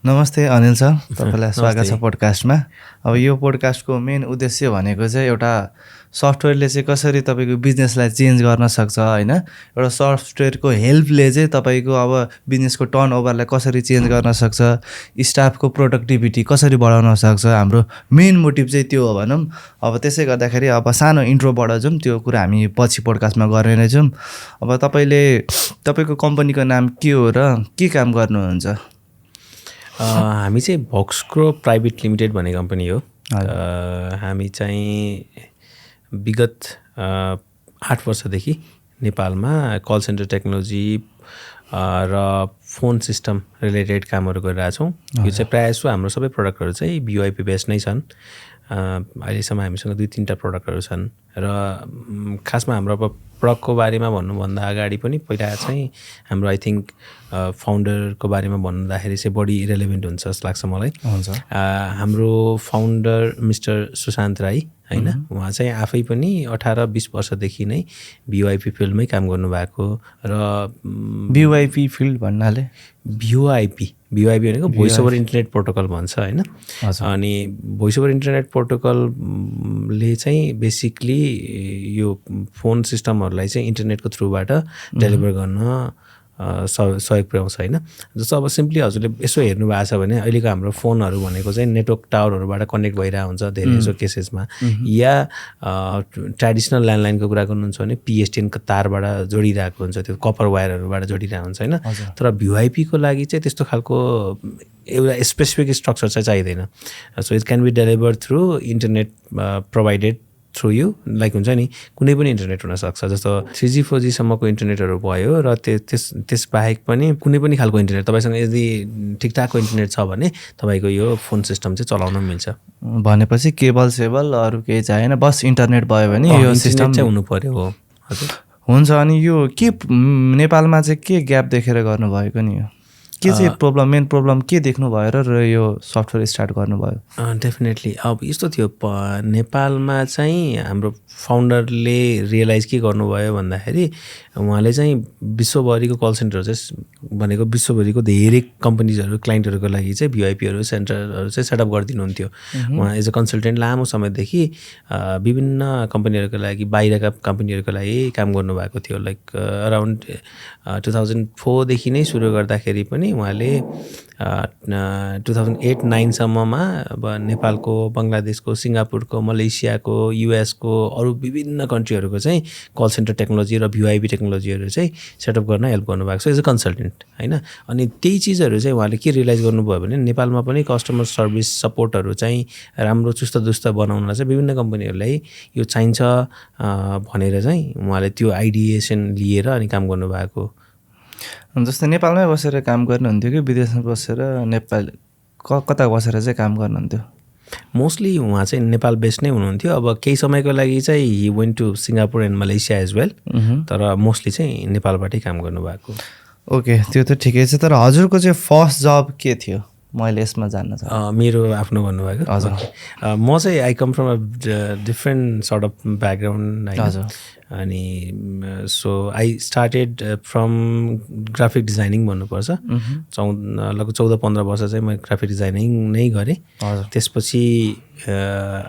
नमस्ते अनिल सर, तपाईँलाई स्वागत छ नमस्ते। पोडकास्टमा। अब यो पोडकास्टको मेन उद्देश्य भनेको चाहिँ एउटा सफ्टवेयरले चाहिँ कसरी तपाईँको बिजनेसलाई चेन्ज गर्न सक्छ होइन, एउटा सफ्टवेयरको हेल्पले चाहिँ तपाईँको अब बिजनेसको टर्नओभरलाई कसरी चेन्ज गर्न सक्छ, स्टाफको प्रोडक्टिभिटी कसरी बढाउन सक्छ। हाम्रो मेन मोटिभ चाहिँ त्यो हो भनौँ। अब त्यसै गर्दाखेरि अब सानो इन्ट्रोबाट जाउँ, त्यो कुरा हामी पछि पोडकास्टमा गर्ने नै छौँ। अब तपाईँको कम्पनीको नाम के हो र के काम गर्नुहुन्छ? हामी चाहिँ भक्सक्रो प्राइभेट लिमिटेड भन्ने कम्पनी हो। हामी चाहिँ विगत 8 वर्षदेखि नेपालमा कल सेन्टर टेक्नोलोजी र फोन सिस्टम रिलेटेड कामहरू गरिरहेछौँ। यो चाहिँ प्रायः जसो हाम्रो सबै प्रडक्टहरू चाहिँ BOIP बेस्ड नै छन्। अहिलेसम्म हामीसँग 2-3टा प्रडक्टहरू छन् र खासमा हाम्रो अब प्रडक्टको बारेमा भन्नुभन्दा अगाडि पनि पहिला चाहिँ हाम्रो आई थिङ्क फाउन्डरको बारेमा भन्दाखेरि चाहिँ बढी रेलेभेन्ट हुन्छ जस्तो लाग्छ मलाई। हाम्रो फाउन्डर मिस्टर सुशान्त राई होइन, उहाँ चाहिँ आफै पनि 18-20 वर्षदेखि नै BOIP फिल्डमै काम गर्नुभएको र BOIP फिल्ड भन्नाले VoIP भनेको भोइस ओभर इन्टरनेट प्रोटोकल भन्छ होइन। अनि भोइस ओभर इन्टरनेट प्रोटोकलले चाहिँ बेसिकली यो फोन सिस्टमहरूलाई चाहिँ इन्टरनेटको थ्रुबाट डेलिभर गर्न सहयोग पुर्याउँछ होइन। जस्तो अब सिम्पली हजुरले यसो हेर्नु भएको छ भने अहिलेको हाम्रो फोनहरू भनेको चाहिँ नेटवर्क टावरहरूबाट कनेक्ट भइरहेको हुन्छ धेरै जसो केसेसमा, या ट्रेडिसनल ल्यान्डलाइनको कुरा गर्नुहुन्छ भने PSTN को तारबाट जोडिरहेको हुन्छ, त्यो कपर वायरहरूबाट जोडिरहेको हुन्छ होइन। तर VoIP को लागि चाहिँ त्यस्तो खालको एउटा स्पेसिफिक स्ट्रक्चर चाहिँ चाहिँदैन। So it can be deliver through internet provided through you, like हुन्छ नि कुनै पनि इन्टरनेट हुनसक्छ। जस्तो 3G 4G सम्मको इन्टरनेटहरू भयो र त्यस बाहेक पनि कुनै पनि खालको इन्टरनेट तपाईँसँग यदि ठिकठाकको इन्टरनेट छ भने तपाईँको यो फोन सिस्टम चाहिँ चलाउन मिल्छ। भनेपछि केबल सेबल अरू केही चाहिएन, बस इन्टरनेट भयो भने यो सिस्टम चाहिँ हुनु पर्यो। हो हजुर हुन्छ। अनि यो के नेपालमा चाहिँ के ग्याप देखेर गर्नुभएको नि? यो के चाहिँ प्रब्लम, मेन प्रब्लम के देख्नु भयो र यो सफ्टवेयर स्टार्ट गर्नुभयो? डेफिनेटली अब यस्तो थियो, नेपालमा चाहिँ हाम्रो फाउन्डरले रियलाइज के गर्नुभयो भन्दाखेरि उहाँले चाहिँ विश्वभरिको कल सेन्टरहरू चाहिँ भनेको विश्वभरिको धेरै कम्पनीजहरू क्लाइन्टहरूको लागि चाहिँ VoIPहरू सेन्टरहरू चाहिँ सेटअप गरिदिनुहुन्थ्यो। उहाँ एज अ कन्सल्टेन्ट लामो समयदेखि विभिन्न कम्पनीहरूको लागि, बाहिरका कम्पनीहरूको लागि काम गर्नुभएको थियो। लाइक अराउन्ड 2004देखि नै सुरु गर्दाखेरि पनि उहाँले 2008-9 सम्ममा अब नेपालको, बङ्गलादेशको, सिङ्गापुरको, मलेसियाको, US को अरू विभिन्न कन्ट्रीहरूको चाहिँ कल सेन्टर टेक्नोलोजी र VoIP टेक्नोलोजीहरू चाहिँ सेटअप गर्न हेल्प गर्नुभएको छ एज अ कन्सल्टेन्ट होइन। अनि त्यही चिजहरू चाहिँ उहाँले के रियलाइज गर्नुभयो भने नेपालमा पनि कस्टमर सर्भिस सपोर्टहरू चाहिँ राम्रो चुस्त दुस्त बनाउनलाई चाहिँ विभिन्न कम्पनीहरूलाई यो चाहिन्छ भनेर चाहिँ उहाँले त्यो आइडिएसन लिएर अनि काम गर्नुभएको। जस्तै नेपालमै बसेर काम गर्नुहुन्थ्यो कि विदेशमा बसेर नेपाल कता बसेर चाहिँ काम गर्नुहुन्थ्यो? मोस्टली उहाँ चाहिँ नेपाल बेस्ड नै हुनुहुन्थ्यो। अब केही समयको लागि चाहिँ he went to Singapore and Malaysia as well, तर मोस्टली चाहिँ नेपालबाटै काम गर्नुभएको। ओके, त्यो त ठिकै छ। तर हजुरको चाहिँ फर्स्ट जब के थियो मैले यसमा जान्न चाहन्छु? मेरो आफ्नो भन्नुभएको? हजुर। म चाहिँ I come from a different sort of background होइन। अनि so I started from graphic designing भन्नुपर्छ। लगभग 14-15 वर्ष चाहिँ म ग्राफिक डिजाइनिङ नै गरेँ। त्यसपछि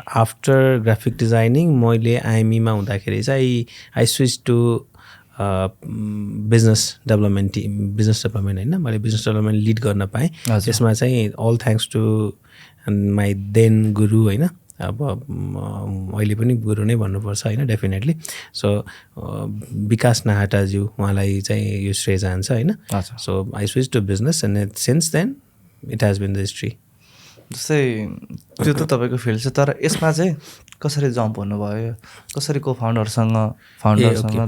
आफ्टर ग्राफिक डिजाइनिङ मैले IME-मा हुँदाखेरि चाहिँ I switch to business development होइन। मैले बिजनेस डेभलपमेन्ट लिड गर्न पाएँ। त्यसमा चाहिँ all thanks to my then guru होइन, अब अहिले पनि गुरु नै भन्नुपर्छ होइन, डेफिनेटली। सो विकास नाहाटाज्यू, उहाँलाई चाहिँ यो श्रेय जान्छ होइन। So I switch to business and since then it has been the history. जस्तै त्यो त तपाईँको फिल्ड छ, तर यसमा चाहिँ कसरी जम्प हुनुभयो, कसरी फाउन्डरसँग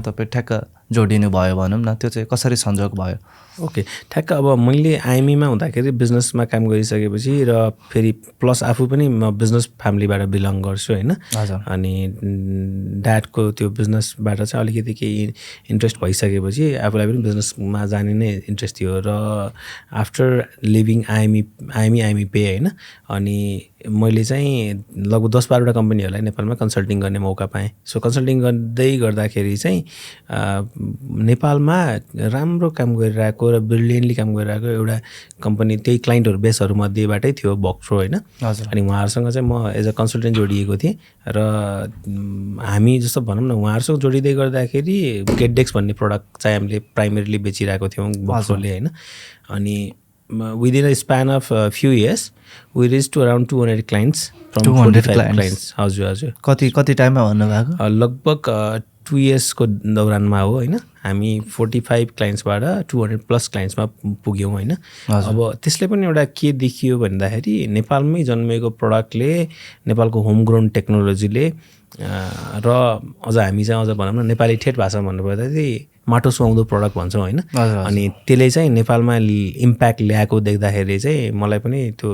तपाईँ ठ्याक्क जोडिनु भयो भनौँ न, त्यो चाहिँ कसरी संयोग भयो? ओके, ठ्याक्क अब मैले IME-मा हुँदाखेरि बिजनेसमा काम गरिसकेपछि र फेरि प्लस आफू पनि म बिजनेस फ्यामिलीबाट बिलङ गर्छु होइन। अनि ड्याडको त्यो बिजनेसबाट चाहिँ अलिकति केही इन्ट्रेस्ट भइसकेपछि आफूलाई पनि बिजनेसमा जाने नै इन्ट्रेस्ट थियो। र आफ्टर लिभिङ IME पे होइन, अनि मैले चाहिँ लगभग 10-12वटा कम्पनीहरूलाई नेपालमा कन्सल्टिङ गर्ने मौका पाएँ। सो कन्सल्टिङ गर्दै गर्दाखेरि चाहिँ नेपालमा राम्रो काम गरिरहेको र ब्रिलियन्टली काम गरिरहेको एउटा कम्पनी त्यही क्लाइन्टहरू बेसहरूमध्येबाटै थियो बक्सो होइन। अनि उहाँहरूसँग चाहिँ म एज अ कन्सल्टेन्ट जोडिएको थिएँ र हामी जस्तो भनौँ न उहाँहरूसँग जोडिँदै गर्दाखेरि गेटडेक्स भन्ने प्रडक्ट चाहिँ हामीले प्राइमेरीली बेचिरहेको थियौँ बक्सोले होइन। अनि within a span of a few years we reached to around 200 clients from 45 clients। हजुर कति टाइममा भन्नुभएको? लगभग 2 इयर्सको दौरानमा हो होइन। हामी 45 क्लाइन्ट्सबाट 200+ क्लाइन्ट्समा पुग्यौँ होइन। अब त्यसले पनि एउटा के देखियो भन्दाखेरि नेपालमै जन्मेको प्रडक्टले नेपालको होमग्रोन टेक्नोलोजीले र अझ हामी चाहिँ अझ भनौँ न नेपाली ठेट भाषामा भन्नुपर्दा चाहिँ माटो सुहाउँदो प्रडक्ट भन्छौँ होइन। अनि त्यसले चाहिँ नेपालमा इम्प्याक्ट ल्याएको देख्दाखेरि चाहिँ मलाई पनि त्यो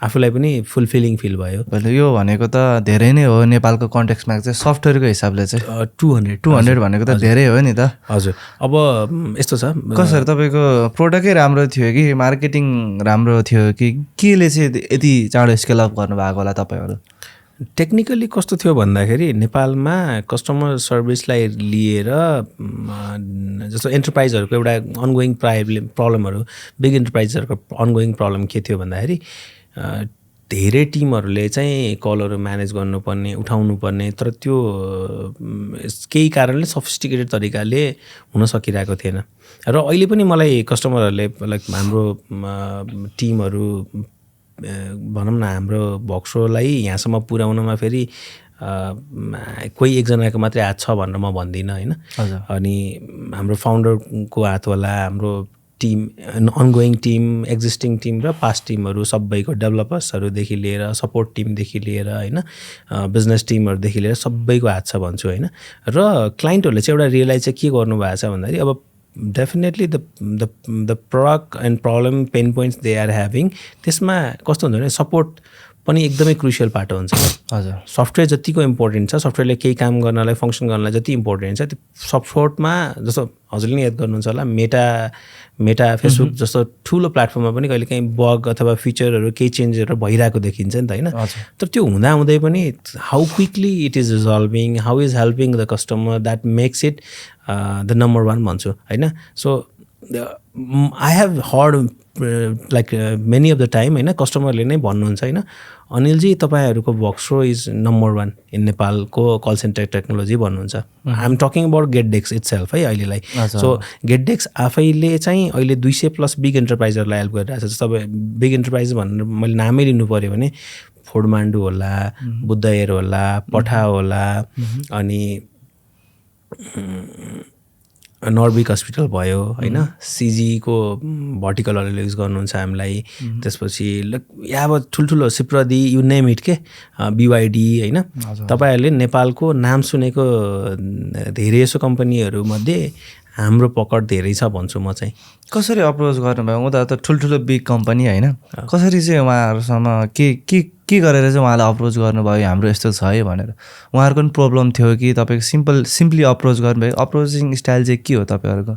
आफूलाई पनि फुलफिलिङ फिल भयो। यो भनेको त धेरै नै हो नेपालको कन्टेक्स्टमा चाहिँ सफ्टवेयरको हिसाबले चाहिँ 200 भनेको त धेरै हो नि त। हजुर अब यस्तो छ कसरी तपाईँको प्रोडक्टै राम्रो थियो कि मार्केटिङ राम्रो थियो कि केले चाहिँ यति चाँडो स्केल अप गर्नुभएको होला तपाईँहरू? टेक्निकली कस्तो थियो भन्दाखेरि नेपालमा कस्टमर सर्भिसलाई लिएर जस्तो एन्टरप्राइजहरूको एउटा अनगोइङ प्रब्लमहरू बिग एन्टरप्राइजहरूको अनगोइङ प्रब्लम के थियो भन्दाखेरि धेरै टिमहरूले चाहिँ कलहरू म्यानेज गर्नुपर्ने उठाउनुपर्ने तर त्यो केही कारणले सफिस्टिकेटेड तरिकाले हुन सकिरहेको थिएन। र अहिले पनि मलाई कस्टमरहरूले लाइक हाम्रो टिमहरू भनौँ न हाम्रो भक्सोलाई यहाँसम्म पुर्याउनमा फेरि कोही एकजनाको मात्रै हात छ भनेर म भन्दिनँ होइन। अनि हाम्रो फाउन्डरको हात होला, हाम्रो team ongoing team, existing team र पास्ट टिमहरू सबैको डेभलपर्सहरूदेखि लिएर सपोर्ट टिमदेखि लिएर होइन बिजनेस टिमहरूदेखि लिएर सबैको हात छ भन्छु होइन। र क्लाइन्टहरूले चाहिँ एउटा रियलाइज चाहिँ के गर्नुभएको छ भन्दाखेरि अब definitely the product and problem pain points they are having त्यसमा कस्तो हुन्छ भने सपोर्ट पनि एकदमै क्रुसियल पाटो हुन्छ। हजुर सफ्टवेयर जतिको इम्पोर्टेन्ट छ, सफ्टवेयरले केही काम गर्नलाई फङ्सन गर्नलाई जति इम्पोर्टेन्ट छ त्यो सपोर्टमा जस्तो हजुरले नि याद गर्नुहुन्छ होला मेटा फेसबुक जस्तो ठुलो प्लेटफर्ममा पनि कहिले काहीँ बग अथवा फिचरहरू केही चेन्जहरू भइरहेको देखिन्छ नि त होइन। तर त्यो हुँदाहुँदै पनि how quickly it is resolving, how is helping the customer, that makes it the number 1 भन्छु होइन। So I have heard like many of the time होइन कस्टमरले नै भन्नुहुन्छ होइन अनिलजी तपाईँहरूको भक्सो इज नम्बर 1 इन नेपालको कल सेन्टर टेक्नोलोजी भन्नुहुन्छ। आइ एम टकिङ अबाउट गेटडेक्स इट सेल्फ है अहिलेलाई। सो गेटडेक्स आफैले चाहिँ अहिले 200+ बिग एन्टरप्राइजहरूलाई हेल्प गरिरहेको छ। तपाईँ बिग एन्टरप्राइज भनेर मैले नामै लिनु पऱ्यो भने फोडमान्डु होला, बुद्ध एयर होला, पठा होला, अनि नर्विक हस्पिटल भयो होइन, सिजीको भर्टिकलहरूले युज गर्नुहुन्छ हामीलाई। त्यसपछि अब ठुल्ठुलो सिप्रदी यु नेम इट के बिवाइडी होइन। तपाईँहरूले नेपालको नाम सुनेको धेरै जसो कम्पनीहरूमध्ये हाम्रो पकड धेरै छ भन्छु म चाहिँ। कसरी अप्रोच गर्नुभयो? उता त ठुल्ठुलो बिग कम्पनी होइन, कसरी चाहिँ उहाँहरूसँग के गरेर चाहिँ उहाँलाई अप्रोच गर्नुभयो हाम्रो यस्तो छ है भनेर? उहाँहरूको पनि प्रब्लम थियो कि तपाईँको सिम्पली अप्रोच गर्नुभयो? अप्रोचिङ स्टाइल चाहिँ के हो तपाईँहरूको?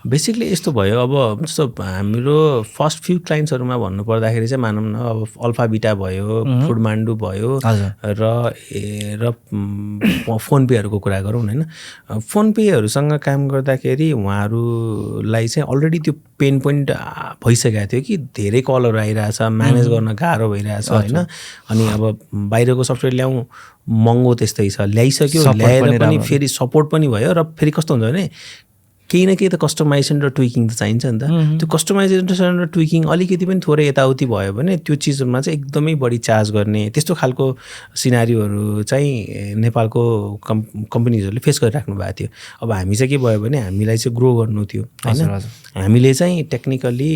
बेसिकली यस्तो भयो अब जस्तो हाम्रो फर्स्ट फ्यु क्लाइन्ट्सहरूमा भन्नुपर्दाखेरि चाहिँ मानौँ न अब अल्फा बिटा भयो, फुडमान्डु भयो र फोन पेहरूको कुरा गरौँ होइन। फोन पेहरूसँग काम गर्दाखेरि उहाँहरूलाई चाहिँ अलरेडी त्यो पेन पोइन्ट भइसकेको थियो कि धेरै कलहरू आइरहेछ, म्यानेज गर्न गाह्रो भइरहेछ होइन। अनि अब बाहिरको सफ्टवेयर ल्याउँ महँगो त्यस्तै छ, ल्याइसक्यो, ल्याएर पनि फेरि सपोर्ट पनि भयो र फेरि कस्तो हुन्छ भने केही न केही त कस्टमाइजेसन र ट्विकिङ त चाहिन्छ नि त। त्यो कस्टमाइजेसन र ट्विकिङ अलिकति पनि थोरै यताउति भयो भने त्यो चिजहरूमा चाहिँ एकदमै बढी चार्ज गर्ने त्यस्तो खालको सिनारीहरू चाहिँ नेपालको कम्पनीजहरूले फेस गरिराख्नु भएको थियो। अब हामी चाहिँ के भयो भने हामीलाई चाहिँ ग्रो गर्नु थियो होइन। हामीले चाहिँ टेक्निकली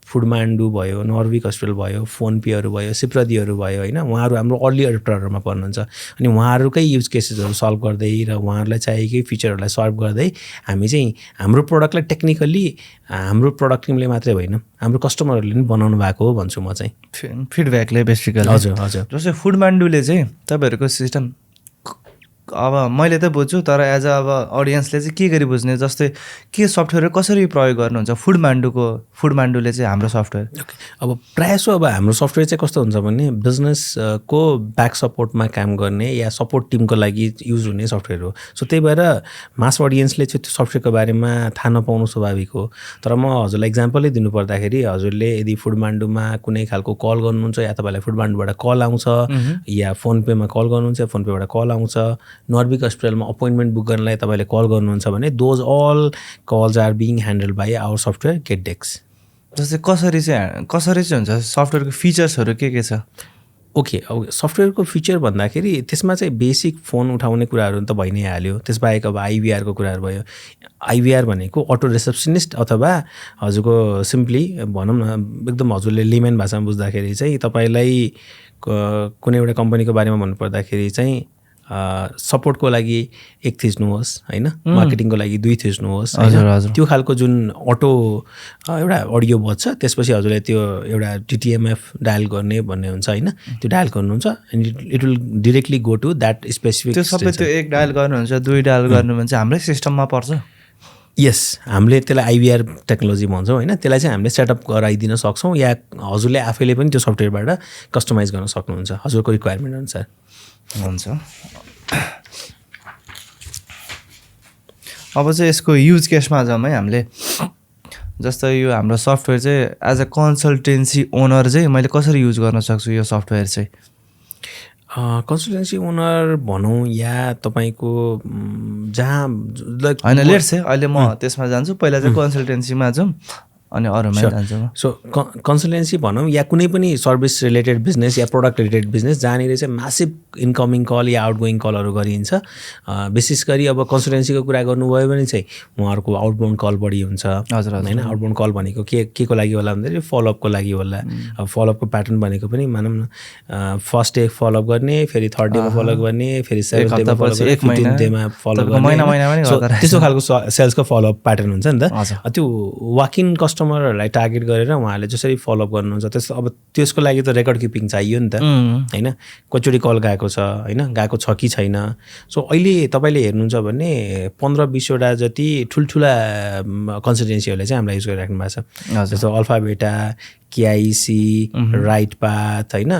फुडमान्डु भयो, नर्विक हस्पिटल भयो, फोन पेहरू भयो, सिप्रदीहरू भयो होइन, उहाँहरू हाम्रो अर्ली एडप्टरहरूमा पर्नुहुन्छ। अनि उहाँहरूकै युज केसेसहरू सल्भ गर्दै र उहाँहरूलाई चाहिएकै फिचरहरूलाई सल्भ गर्दै हामी चाहिँ हाम्रो प्रडक्टलाई टेक्निकली हाम्रो प्रडक्ट टिमले मात्रै होइन हाम्रो कस्टमरहरूले पनि बनाउनु भएको हो भन्छु म चाहिँ। फिडब्याकले बेसिकली। हजुर हजुर। जस्तै फुडमान्डुले चाहिँ तपाईँहरूको सिस्टम अब मैले त बुझ्छु, तर एज अ अब अडियन्सले चाहिँ के गरी बुझ्ने, जस्तै के सफ्टवेयर कसरी प्रयोग गर्नुहुन्छ? फुडमान्डुले चाहिँ हाम्रो सफ्टवेयर ओके, अब प्रायः जसो अब हाम्रो सफ्टवेयर चाहिँ कस्तो हुन्छ भने बिजनेसको ब्याक सपोर्टमा काम गर्ने या सपोर्ट टिमको लागि युज हुने सफ्टवेयर हो। सो त्यही भएर मास अडियन्सले चाहिँ त्यो सफ्टवेयरको बारेमा थाहा नपाउनु स्वाभाविक हो। तर म हजुरलाई इक्जाम्पलै दिनुपर्दाखेरि हजुरले यदि फुडमान्डुमा कुनै खालको कल गर्नुहुन्छ या तपाईँलाई फुडमान्डुबाट कल आउँछ या फोन पेमा कल गर्नुहुन्छ या फोन पेबाट कल आउँछ, नर्विक हस्पिटलमा अपोइन्टमेन्ट बुक गर्नलाई तपाईँले कल गर्नुहुन्छ भने those all calls are being handled by our software गेटडेक्स। जस्तै कसरी चाहिँ हुन्छ सफ्टवेयरको फिचर्सहरू के छ? ओके, अब सफ्टवेयरको फिचर भन्दाखेरि त्यसमा चाहिँ बेसिक फोन उठाउने कुराहरू त भइ नै हाल्यो। त्यसबाहेक अब आइभीआरको कुराहरू भयो। आइभीआर भनेको अटो रिसेप्सनिस्ट अथवा हजुरको सिम्पली भनौँ न एकदम हजुरले लेमेन भाषामा बुझ्दाखेरि चाहिँ तपाईँलाई कुनै एउटा कम्पनीको बारेमा भन्नुपर्दाखेरि चाहिँ सपोर्टको लागि 1 थिच्नुहोस् होइन, मार्केटिङको लागि 2 थिच्नुहोस् होइन, त्यो खालको जुन अटो एउटा अडियो बज्छ त्यसपछि हजुरले त्यो एउटा TTMF डायल गर्ने भन्ने हुन्छ होइन, त्यो डायल गर्नुहुन्छ and it will directly go to that specific. त्यो सबै त्यो 1 डायल गर्नुहुन्छ, 2 डायल गर्नु भने चाहिँ हाम्रै सिस्टममा पर्छ? यस, हामीले त्यसलाई आइभीआर टेक्नोलोजी भन्छौँ होइन। त्यसलाई चाहिँ हामीले सेटअप गराइदिन सक्छौँ या हजुरले आफैले पनि त्यो सफ्टवेयरबाट कस्टमाइज गर्न सक्नुहुन्छ हजुरको रिक्वायरमेन्ट अनुसार। हुन्छ। अब चाहिँ यसको युज केसमा जाउँ है हामीले। जस्तै यो हाम्रो सफ्टवेयर चाहिँ एज अ कन्सल्टेन्सी ओनर चाहिँ मैले कसरी युज गर्न सक्छु यो सफ्टवेयर चाहिँ? कन्सल्टेन्सी ओनर भनौँ या तपाईँको जहाँ होइन, लेट्स चाहिँ अहिले म त्यसमा जान्छु, पहिला चाहिँ कन्सल्टेन्सीमा जाउँ अनि अरूमा जान्छु। सो कन्सल्टेन्सी भनौँ या कुनै पनि सर्भिस रिलेटेड बिजनेस या प्रडक्ट रिलेटेड बिजनेस जहाँनिर चाहिँ मासिभ इन्कमिङ कल या आउटगोइङ कलहरू गरिन्छ। विशेष गरी अब कन्सल्टेन्सीको कुरा गर्नुभयो भने चाहिँ उहाँहरूको आउटबाउन्ड कल बढी हुन्छ होइन। आउटबाउन्ड कल भनेको के को लागि होला भन्दाखेरि फलोअपको लागि होला। अब फलोअपको प्याटर्न भनेको पनि मानौँ न फर्स्ट डे फलोअप गर्ने, फेरि थर्ड डेमा फलोअप गर्ने, फेरि 7th डेमा फलोअप गर्ने, 15th डेमा फलोअप गर्ने, त्यस्तो खालको सेल्सको फलोअप प्याटर्न हुन्छ नि त। त्यो वाक इन कस्टमरहरूलाई टार्गेट गरेर उहाँहरूले जसरी फलोअप गर्नुहुन्छ त्यस्तो अब त्यसको लागि त रेकर्ड किपिङ चाहियो नि त होइन। कतिचोटि कल गएको छ होइन, गएको छ कि छैन। सो अहिले तपाईँले हेर्नुहुन्छ भने 15-20वटा जति ठुल्ठुला कन्सल्टेन्सीहरूले चाहिँ हामीलाई युज गरिराख्नु भएको छ। जस्तो alpha beta, KIC, right path होइन,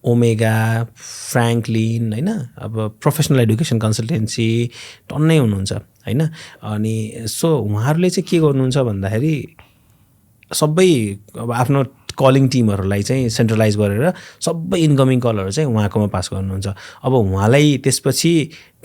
ओमेगा, फ्र्याङ्कलिन होइन, अब प्रोफेसनल एडुकेसन कन्सल्टेन्सी टन्नै हुनुहुन्छ होइन। अनि सो उहाँहरूले चाहिँ के गर्नुहुन्छ भन्दाखेरि सबै अब आफ्नो कलिङ टिमहरूलाई चाहिँ सेन्ट्रलाइज गरेर सबै इन्कमिङ कलहरू चाहिँ उहाँकोमा पास गर्नुहुन्छ। अब उहाँलाई त्यसपछि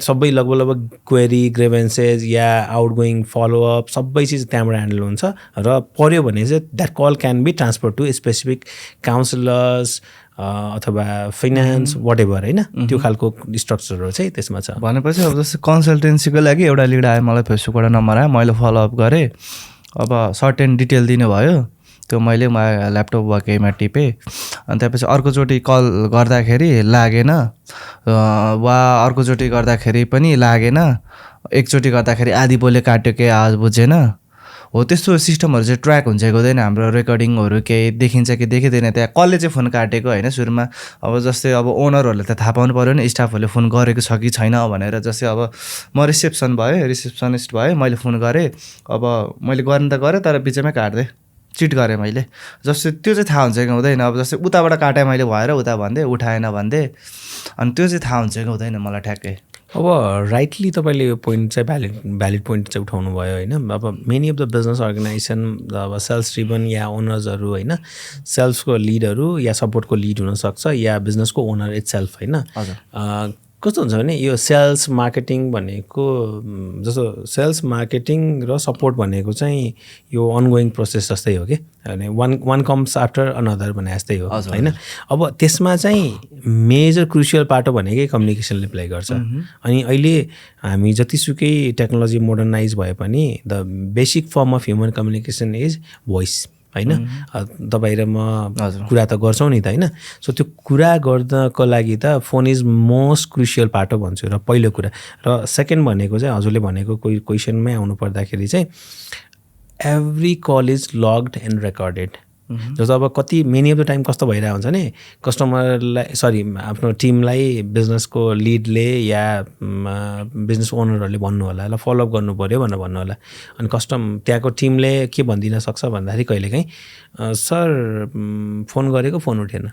सबै लगभग क्वेरी, ग्रेभेन्सेस या आउटगोइङ फलोअप सबै चिज त्यहाँबाट ह्यान्डल हुन्छ र पर्यो भने चाहिँ that call can be transfer to specific counsellors अथवा फाइनेन्स वाट एभर होइन। त्यो खालको स्ट्रक्चरहरू चाहिँ त्यसमा छ। भनेपछि अब जस्तो कन्सल्टेन्सीको लागि एउटा लिड आयो, मलाई फेसबुकबाट नम्बर आयो, मैले फलोअप गरेँ। अब सर्टेन डिटेल दिनुभयो, त्यो मैले ल्यापटप वा केहीमा टिपेँ। अनि त्यसपछि अर्कोचोटि कल गर्दाखेरि लागेन, वा अर्कोचोटि गर्दाखेरि पनि लागेन, एकचोटि गर्दाखेरि आधी बोले काट्यो, केही आवाज बुझेन। हो त्यस्तो सिस्टमहरू चाहिँ ट्र्याक हुन्छ कि हुँदैन? हाम्रो रेकर्डिङहरू केही देखिन्छ कि देखिँदैन? त्यहाँ कसले चाहिँ फोन काटेको होइन सुरुमा? अब जस्तै अब ओनरहरूले त थाहा पाउनु पऱ्यो नि स्टाफहरूले फोन गरेको छ कि छैन भनेर। जस्तै अब म रिसेप्सनिस्ट भएँ, मैले फोन गरेँ, अब मैले गर्न त गरेँ तर बिचमै काट्दै चिट गरेँ मैले। जस्तै त्यो चाहिँ थाहा हुन्छ कि हुँदैन? अब जस्तै उताबाट काटेँ मैले भएर उता भन्दै उठाएन भन्दै, अनि त्यो चाहिँ थाहा हुन्छ कि हुँदैन मलाई ठ्याक्कै? अब राइटली तपाईँले यो पोइन्ट चाहिँ भ्यालिड पोइन्ट चाहिँ उठाउनु भयो होइन। अब many of the business organisation अब सेल्स ड्रिभन या ओनर्सहरू होइन, सेल्सको लिडहरू या सपोर्टको लिड हुनसक्छ या बिजनेसको ओनर इट सेल्फ होइन। कस्तो हुन्छ भने यो सेल्स मार्केटिङ भनेको जस्तो सेल्स मार्केटिङ र सपोर्ट भनेको चाहिँ यो अनगोइङ प्रोसेस जस्तै हो कि, अनि वान कम्स आफ्टर अनदर भने जस्तै हो होइन। अब त्यसमा चाहिँ मेजर क्रुसियल पार्ट हो भनेकै कम्युनिकेसनले प्ले गर्छ। अनि अहिले हामी जतिसुकै टेक्नोलोजी मोडर्नाइज भए पनि the basic form of human communication is voice होइन। तपाईँ र म कुरा त गर्छौँ नि त होइन। सो त्यो कुरा गर्नको लागि त phone is most crucial part हो भन्छु र पहिलो कुरा। र सेकेन्ड भनेको चाहिँ हजुरले भनेको कोही क्वेसनमै आउनु पर्दाखेरि चाहिँ every call is logged and recorded जस्तो अब कति मेनी अफ द टाइम कस्तो भइरहेको हुन्छ नि कस्टमरलाई आफ्नो टिमलाई बिजनेसको लिडले या बिजनेस ओनरहरूले भन्नु होला ल फलोअप गर्नु पऱ्यो भनेर भन्नु होला अनि त्यहाँको टिमले के भनिदिन सक्छ भन्दाखेरि कहिलेकाहीँ सर फोन गरेको फोन उठेन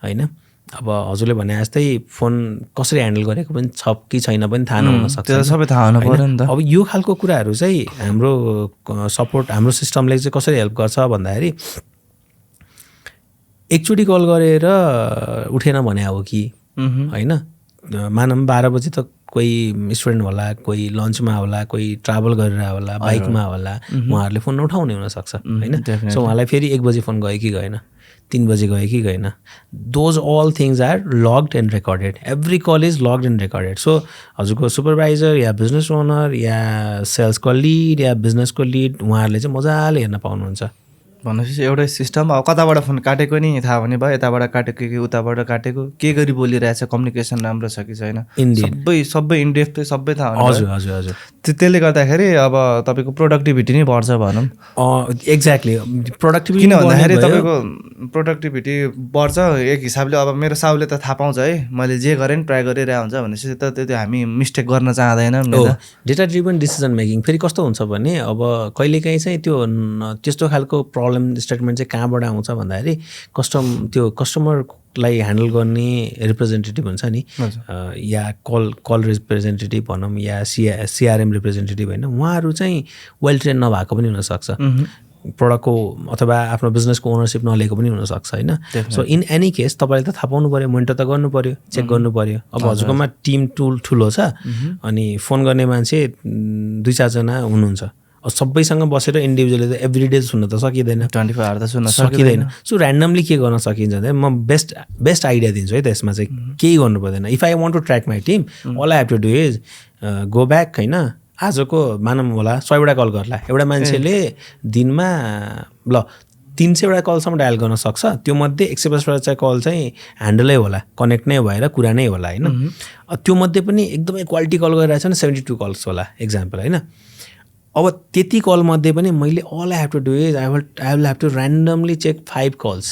होइन अब हजुरले भने जस्तै फोन कसरी ह्यान्डल गरेको पनि छ कि छैन पनि थाहा नहुन सक्छ सबै थाहा हुनु पर्यो नि त अब यो खालको कुराहरू चाहिँ हाम्रो सिस्टमले चाहिँ कसरी हेल्प गर्छ भन्दाखेरि एकचोटि कल गरेर उठेन भने हो कि होइन मानौँ 12 बजी त कोही स्टुडेन्ट होला कोही लन्चमा होला कोही ट्राभल गरेर होला बाइकमा होला उहाँहरूले फोन नउठाउने हुनसक्छ होइन सो उहाँलाई फेरि 1 बजी फोन गयो कि गएन 3 बजी गयो कि गएन those all things are logged and recorded every call is logged and recorded so हजुरको सुपरभाइजर या बिजनेस ओनर या सेल्सको लिड या बिजनेसको लिड उहाँहरूले चाहिँ मजाले हेर्न पाउनुहुन्छ भनेपछि एउटै सिस्टम अब कताबाट फोन काटेको नि थाहा हुने भयो यताबाट काटेको कि उताबाट काटेको के गरी बोलिरहेछ कम्युनिकेसन राम्रो छ कि छैन सबै इनडेप्थ सबै थाहा हुने हजुर हजुर हजुर त्यसले गर्दाखेरि अब तपाईँको प्रोडक्टिभिटी नै बढ्छ भनौँ एक्ज्याक्टली प्रोडक्टिभिटी किन भन्दाखेरि तपाईँको प्रोडक्टिभिटी बढ्छ एक हिसाबले अब मेरो साउले त थाहा पाउँछ है मैले जे गरेँ नि ट्राई गरिरहेको हुन्छ भनेपछि त त्यो हामी मिस्टेक गर्न चाहँदैनौँ डेटा ड्रिभन डिसिजन मेकिङ फेरि कस्तो हुन्छ भने अब कहिलेकाहीँ चाहिँ त्यो त्यस्तो खालको प्रब्लम स्टेटमेन्ट चाहिँ कहाँबाट आउँछ भन्दाखेरि कस्टमरलाई ह्यान्डल गर्ने रिप्रेजेन्टेटिभ हुन्छ नि या कल रिप्रेजेन्टेटिभ भनौँ या सिआरएम रिप्रेजेन्टेटिभ होइन उहाँहरू चाहिँ वेल ट्रेन नभएको पनि हुनसक्छ प्रडक्टको अथवा आफ्नो बिजनेसको ओनरसिप नलिएको पनि हुनसक्छ होइन सो इन एनी केस तपाईँले त थाहा पाउनु पऱ्यो मोनिटर त गर्नु पऱ्यो चेक गर्नु पऱ्यो अब हजुरकोमा टिम ठुलो छ अनि फोन गर्ने मान्छे 2-4 जना हुनुहुन्छ सबैसँग बसेर इन्डिभिजुअली त एभ्री डे सुन्न त सकिँदैन 24 आवर त सुन्न सकिँदैन सो ऱ्यान्डमली के गर्न सकिन्छ भने म बेस्ट आइडिया दिन्छु है त्यसमा चाहिँ केही गर्नु पर्दैन if I want to track my team all I have to do is go back होइन आजको मानौँ होला 100वटा कल गर्ला एउटा मान्छेले दिनमा ल 300वटा कलसम्म डायल गर्न सक्छ त्यो मध्ये 150वटा चाहिँ कल चाहिँ ह्यान्डलै होला कनेक्ट नै भएर कुरा नै होला होइन त्यो मध्ये पनि एकदमै क्वालिटी कल गरिरहेछ भने 72 कल्स होला एक्जाम्पल होइन अब त्यति कलमध्ये पनि मैले all I have to do is I will have to randomly check 5 calls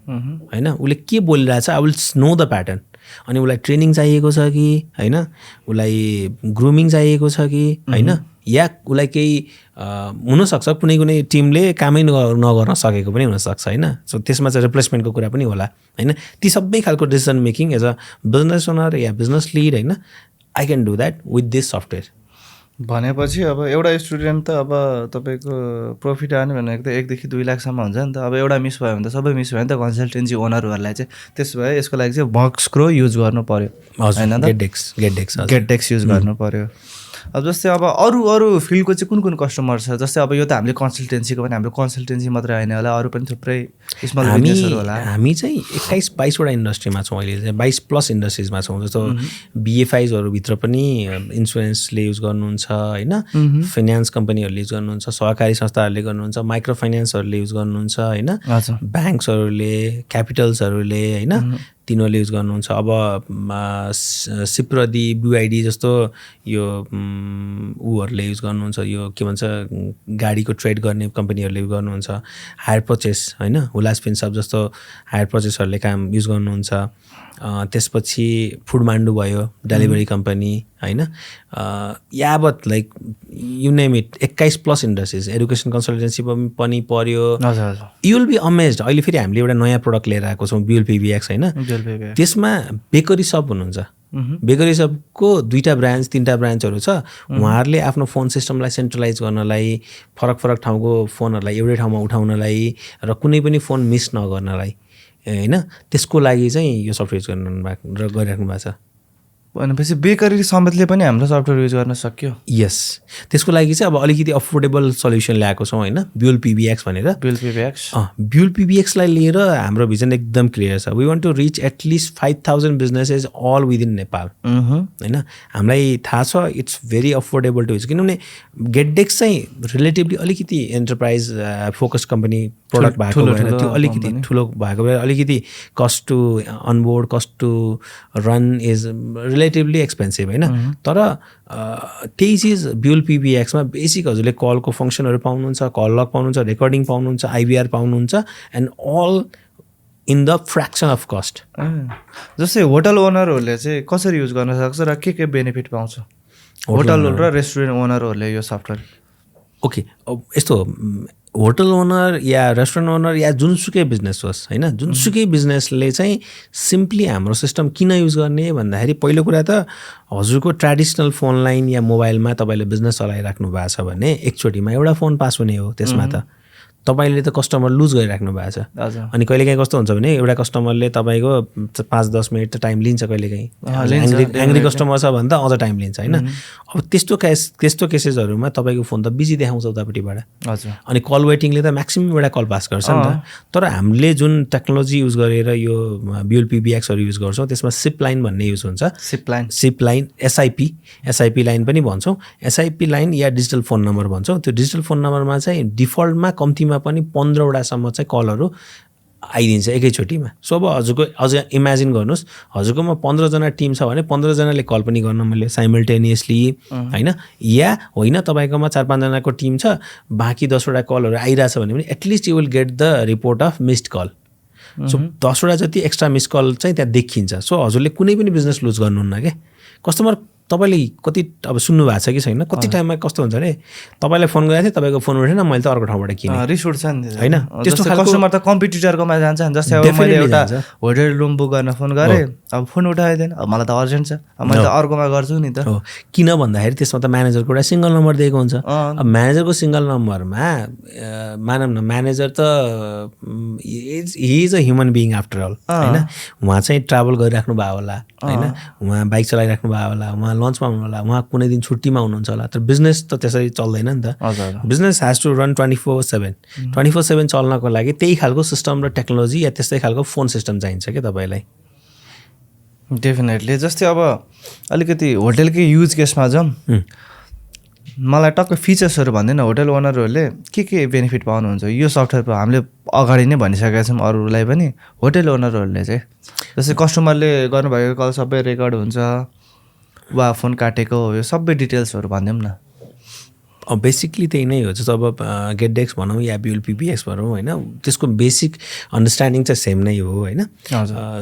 होइन उसले के बोलिरहेछ I will know the pattern अनि उसलाई ट्रेनिङ चाहिएको छ कि होइन उसलाई ग्रुमिङ चाहिएको छ कि होइन या उसलाई केही हुनसक्छ कुनै टिमले कामै नगर्न सकेको पनि हुनसक्छ होइन सो त्यसमा चाहिँ रिप्लेसमेन्टको कुरा पनि होला होइन ती सबै खालको decision making as a business owner या बिजनेस लिड होइन I can do that with this software भनेपछि अब एउटा स्टुडेन्ट त अब तपाईँको प्रफिट आने भनेको त 1 देखि 2 लाखसम्म हुन्छ नि त अब एउटा मिस भयो भने त सबै मिस भयो नि त कन्सल्टेन्सी ओनरहरूलाई चाहिँ त्यसो भए यसको लागि चाहिँ बक्सक्रो युज गर्नु पर्यो होइन गेटडेक्स युज गर्नु पर्यो अब जस्तै अब अरू फिल्डको चाहिँ कुन कस्टमर छ जस्तै अब यो त हामीले कन्सल्टेन्सीको पनि हाम्रो कन्सल्टेन्सी मात्रै होइन होला अरू पनि थुप्रै स्मल बिजनेसहरू होला हामी चाहिँ 21-22वटा इन्डस्ट्रीमा छौँ अहिले चाहिँ 22+ इन्डस्ट्रिजमा छौँ जस्तो बिएफआइजहरूभित्र पनि इन्सुरेन्सले युज गर्नुहुन्छ होइन फाइनेन्स कम्पनीहरूले युज गर्नुहुन्छ सहकारी संस्थाहरूले गर्नुहुन्छ माइक्रो फाइनेन्सहरूले युज गर्नुहुन्छ होइन ब्याङ्क्सहरूले क्यापिटल्सहरूले होइन तिनीहरूले युज गर्नुहुन्छ अब सिप्रदी बिआइडी जस्तो यो ऊहरूले युज गर्नुहुन्छ यो के भन्छ गाडीको ट्रेड गर्ने कम्पनीहरूले युज गर्नुहुन्छ हायर पर्चेस होइन हुलास फिनसप जस्तो हायर पर्चेसहरूले काम युज गर्नुहुन्छ त्यसपछि फुडमान्डु भयो डेलिभरी कम्पनी होइन यावत like you name it 21+ industries education consultancy पनि पर्यो यु विल बी अमेज्ड अहिले फेरि हामीले एउटा नयाँ प्रडक्ट लिएर आएको छौँ BLPBX होइन त्यसमा बेकरी सप हुनुहुन्छ बेकरी सपको 2टा ब्रान्च 3टा ब्रान्चहरू छ उहाँहरूले आफ्नो फोन सिस्टमलाई सेन्ट्रलाइज गर्नलाई फरक ठाउँको फोनहरूलाई एउटै ठाउँमा उठाउनलाई र कुनै पनि फोन मिस नगर्नलाई होइन त्यसको लागि चाहिँ यो सफ्टवेयर गरिराख्नु भएको छ भनेपछि बेकरी समेतले पनि हाम्रो सफ्टवेयर युज गर्न सक्यो यस त्यसको लागि चाहिँ अब अलिकति अफोर्डेबल सल्युसन ल्याएको छौँ होइन BLPBX भनेर BLPBXलाई लिएर हाम्रो भिजन एकदम क्लियर छ we want to reach at least 5000 businesses all within Nepal होइन हामीलाई थाहा छ it's very affordable to use किनभने गेटडेक्स चाहिँ रिलेटिभली अलिकति एन्टरप्राइज फोकस्ड कम्पनी प्रडक्ट भएको भएर त्यो अलिकति ठुलो भएको भएर अलिकति cost to onboard cost to run is relatively expensive होइन तर त्यही चिज ब्युल पिबिएक्समा बेसिक हजुरले कलको फङ्सनहरू पाउनुहुन्छ कल लग पाउनुहुन्छ रेकर्डिङ पाउनुहुन्छ आइबिआर पाउनुहुन्छ and all in the fraction of cost जस्तै होटल ओनरहरूले चाहिँ कसरी युज गर्न सक्छ र के बेनिफिट पाउँछ होटल र रेस्टुरेन्ट ओनरहरूले यो सफ्टवेयर ओके यस्तो होटल ओनर या रेस्टुरेन्ट ओनर या जुनसुकै बिजनेस होस् होइन जुनसुकै बिजनेसले चाहिँ सिम्पली हाम्रो सिस्टम किन युज गर्ने भन्दाखेरि पहिलो कुरा त हजुरको ट्रेडिसनल फोन लाइन या मोबाइलमा तपाईँले बिजनेस चलाइराख्नु भएको छ भने एकचोटिमा एउटा फोन पास हुने हो त्यसमा त तपाईँले त कस्टमर लुज गरिराख्नु भएको छ अनि कहिलेकाहीँ कस्तो हुन्छ भने एउटा कस्टमरले तपाईँको 5-10 मिनट त टाइम लिन्छ कहिलेकाहीँ एङ्ग्री कस्टमर छ भने त अझ टाइम लिन्छ होइन अब त्यस्तो केसेसहरूमा तपाईँको फोन त बिजी देखाउँछ उतापट्टिबाट अनि कल वेटिङले त म्याक्सिमम् एउटा कल पास गर्छ नि त तर हामीले जुन टेक्नोलोजी युज गरेर यो ब्युल पिबिएक्सहरू युज गर्छौँ त्यसमा सिप लाइन भन्ने युज हुन्छ सिप लाइन एसआइपी लाइन पनि भन्छौँ एसआइपी लाइन या डिजिटल फोन नम्बर भन्छौँ त्यो डिजिटल फोन नम्बरमा चाहिँ डिफल्टमा कम्तीमा पनि 15वटासम्म चाहिँ कलहरू आइदिन्छ एकैचोटिमा सो अब हजुरको अझ इमेजिन गर्नुहोस् हजुरकोमा 15जना टिम छ भने 15जनाले कल पनि गर्न मैले साइमल्टेनियसली होइन या होइन तपाईँकोमा 4-5जनाको टिम छ बाँकी 10वटा कलहरू आइरहेछ भने पनि at least you will get the report of missed call so 10वटा जति एक्स्ट्रा मिस्ड कल चाहिँ त्यहाँ देखिन्छ सो हजुरले कुनै पनि बिजनेस लुज गर्नुहुन्न क्या कस्टमर तपाईँले कति अब सुन्नु भएको छ कि छैन कति टाइममा कस्तो हुन्छ भने तपाईँलाई फोन गरेको थिएँ तपाईँको फोन उठेन मैले त अर्को ठाउँबाट किनेँ रिस उठ्छ नि होइन त्यस्तो कस्टमर त कम्पिटिटरकोमा जान्छ नि जस्तै अब मैले एउटा होटल रुम बुक गर्न फोन गरेँ अब फोन उठाइदिएन अब मलाई त अर्जेन्ट छ अब मैले त अर्कोमा गर्छु नि त किन भन्दाखेरि त्यसमा त म्यानेजरको एउटा सिङ्गल नम्बर दिएको हुन्छ अब म्यानेजरको सिङ्गल नम्बरमा मानौँ न म्यानेजर त he is a human being after all होइन उहाँ चाहिँ ट्राभल गरिराख्नु भयो होला होइन उहाँ बाइक चलाइराख्नु भयो होला उहाँ लन्चमा हुनु होला उहाँ कुनै दिन छुट्टीमा हुनुहुन्छ होला तर बिजनेस त त्यसरी चल्दैन नि त बिजनेस ह्याज टु रन 24/7 चल्नको लागि त्यही खालको सिस्टम र टेक्नोलोजी या त्यस्तै खालको फोन सिस्टम चाहिन्छ क्या तपाईँलाई डेफिनेटली जस्तै अब अलिकति होटलकै युज केसमा जाउँ मलाई टक्क फिचर्सहरू भन्दैन होटल ओनरहरूले के बेनिफिट पाउनुहुन्छ यो सफ्टवेयर हामीले अगाडि नै भनिसकेका छौँ अरूलाई पनि होटल ओनरहरूले चाहिँ जस्तै कस्टमरले गर्नुभएको कल सबै रेकर्ड हुन्छ वा फोन काटेको यो सबै डिटेल्सहरू भनिदिउँ न बेसिकली त्यही नै हो जस्तो अब गेटडेक्स भनौँ या ब्युल पिबिएक्स भनौँ होइन त्यसको बेसिक अन्डरस्ट्यान्डिङ चाहिँ सेम नै हो होइन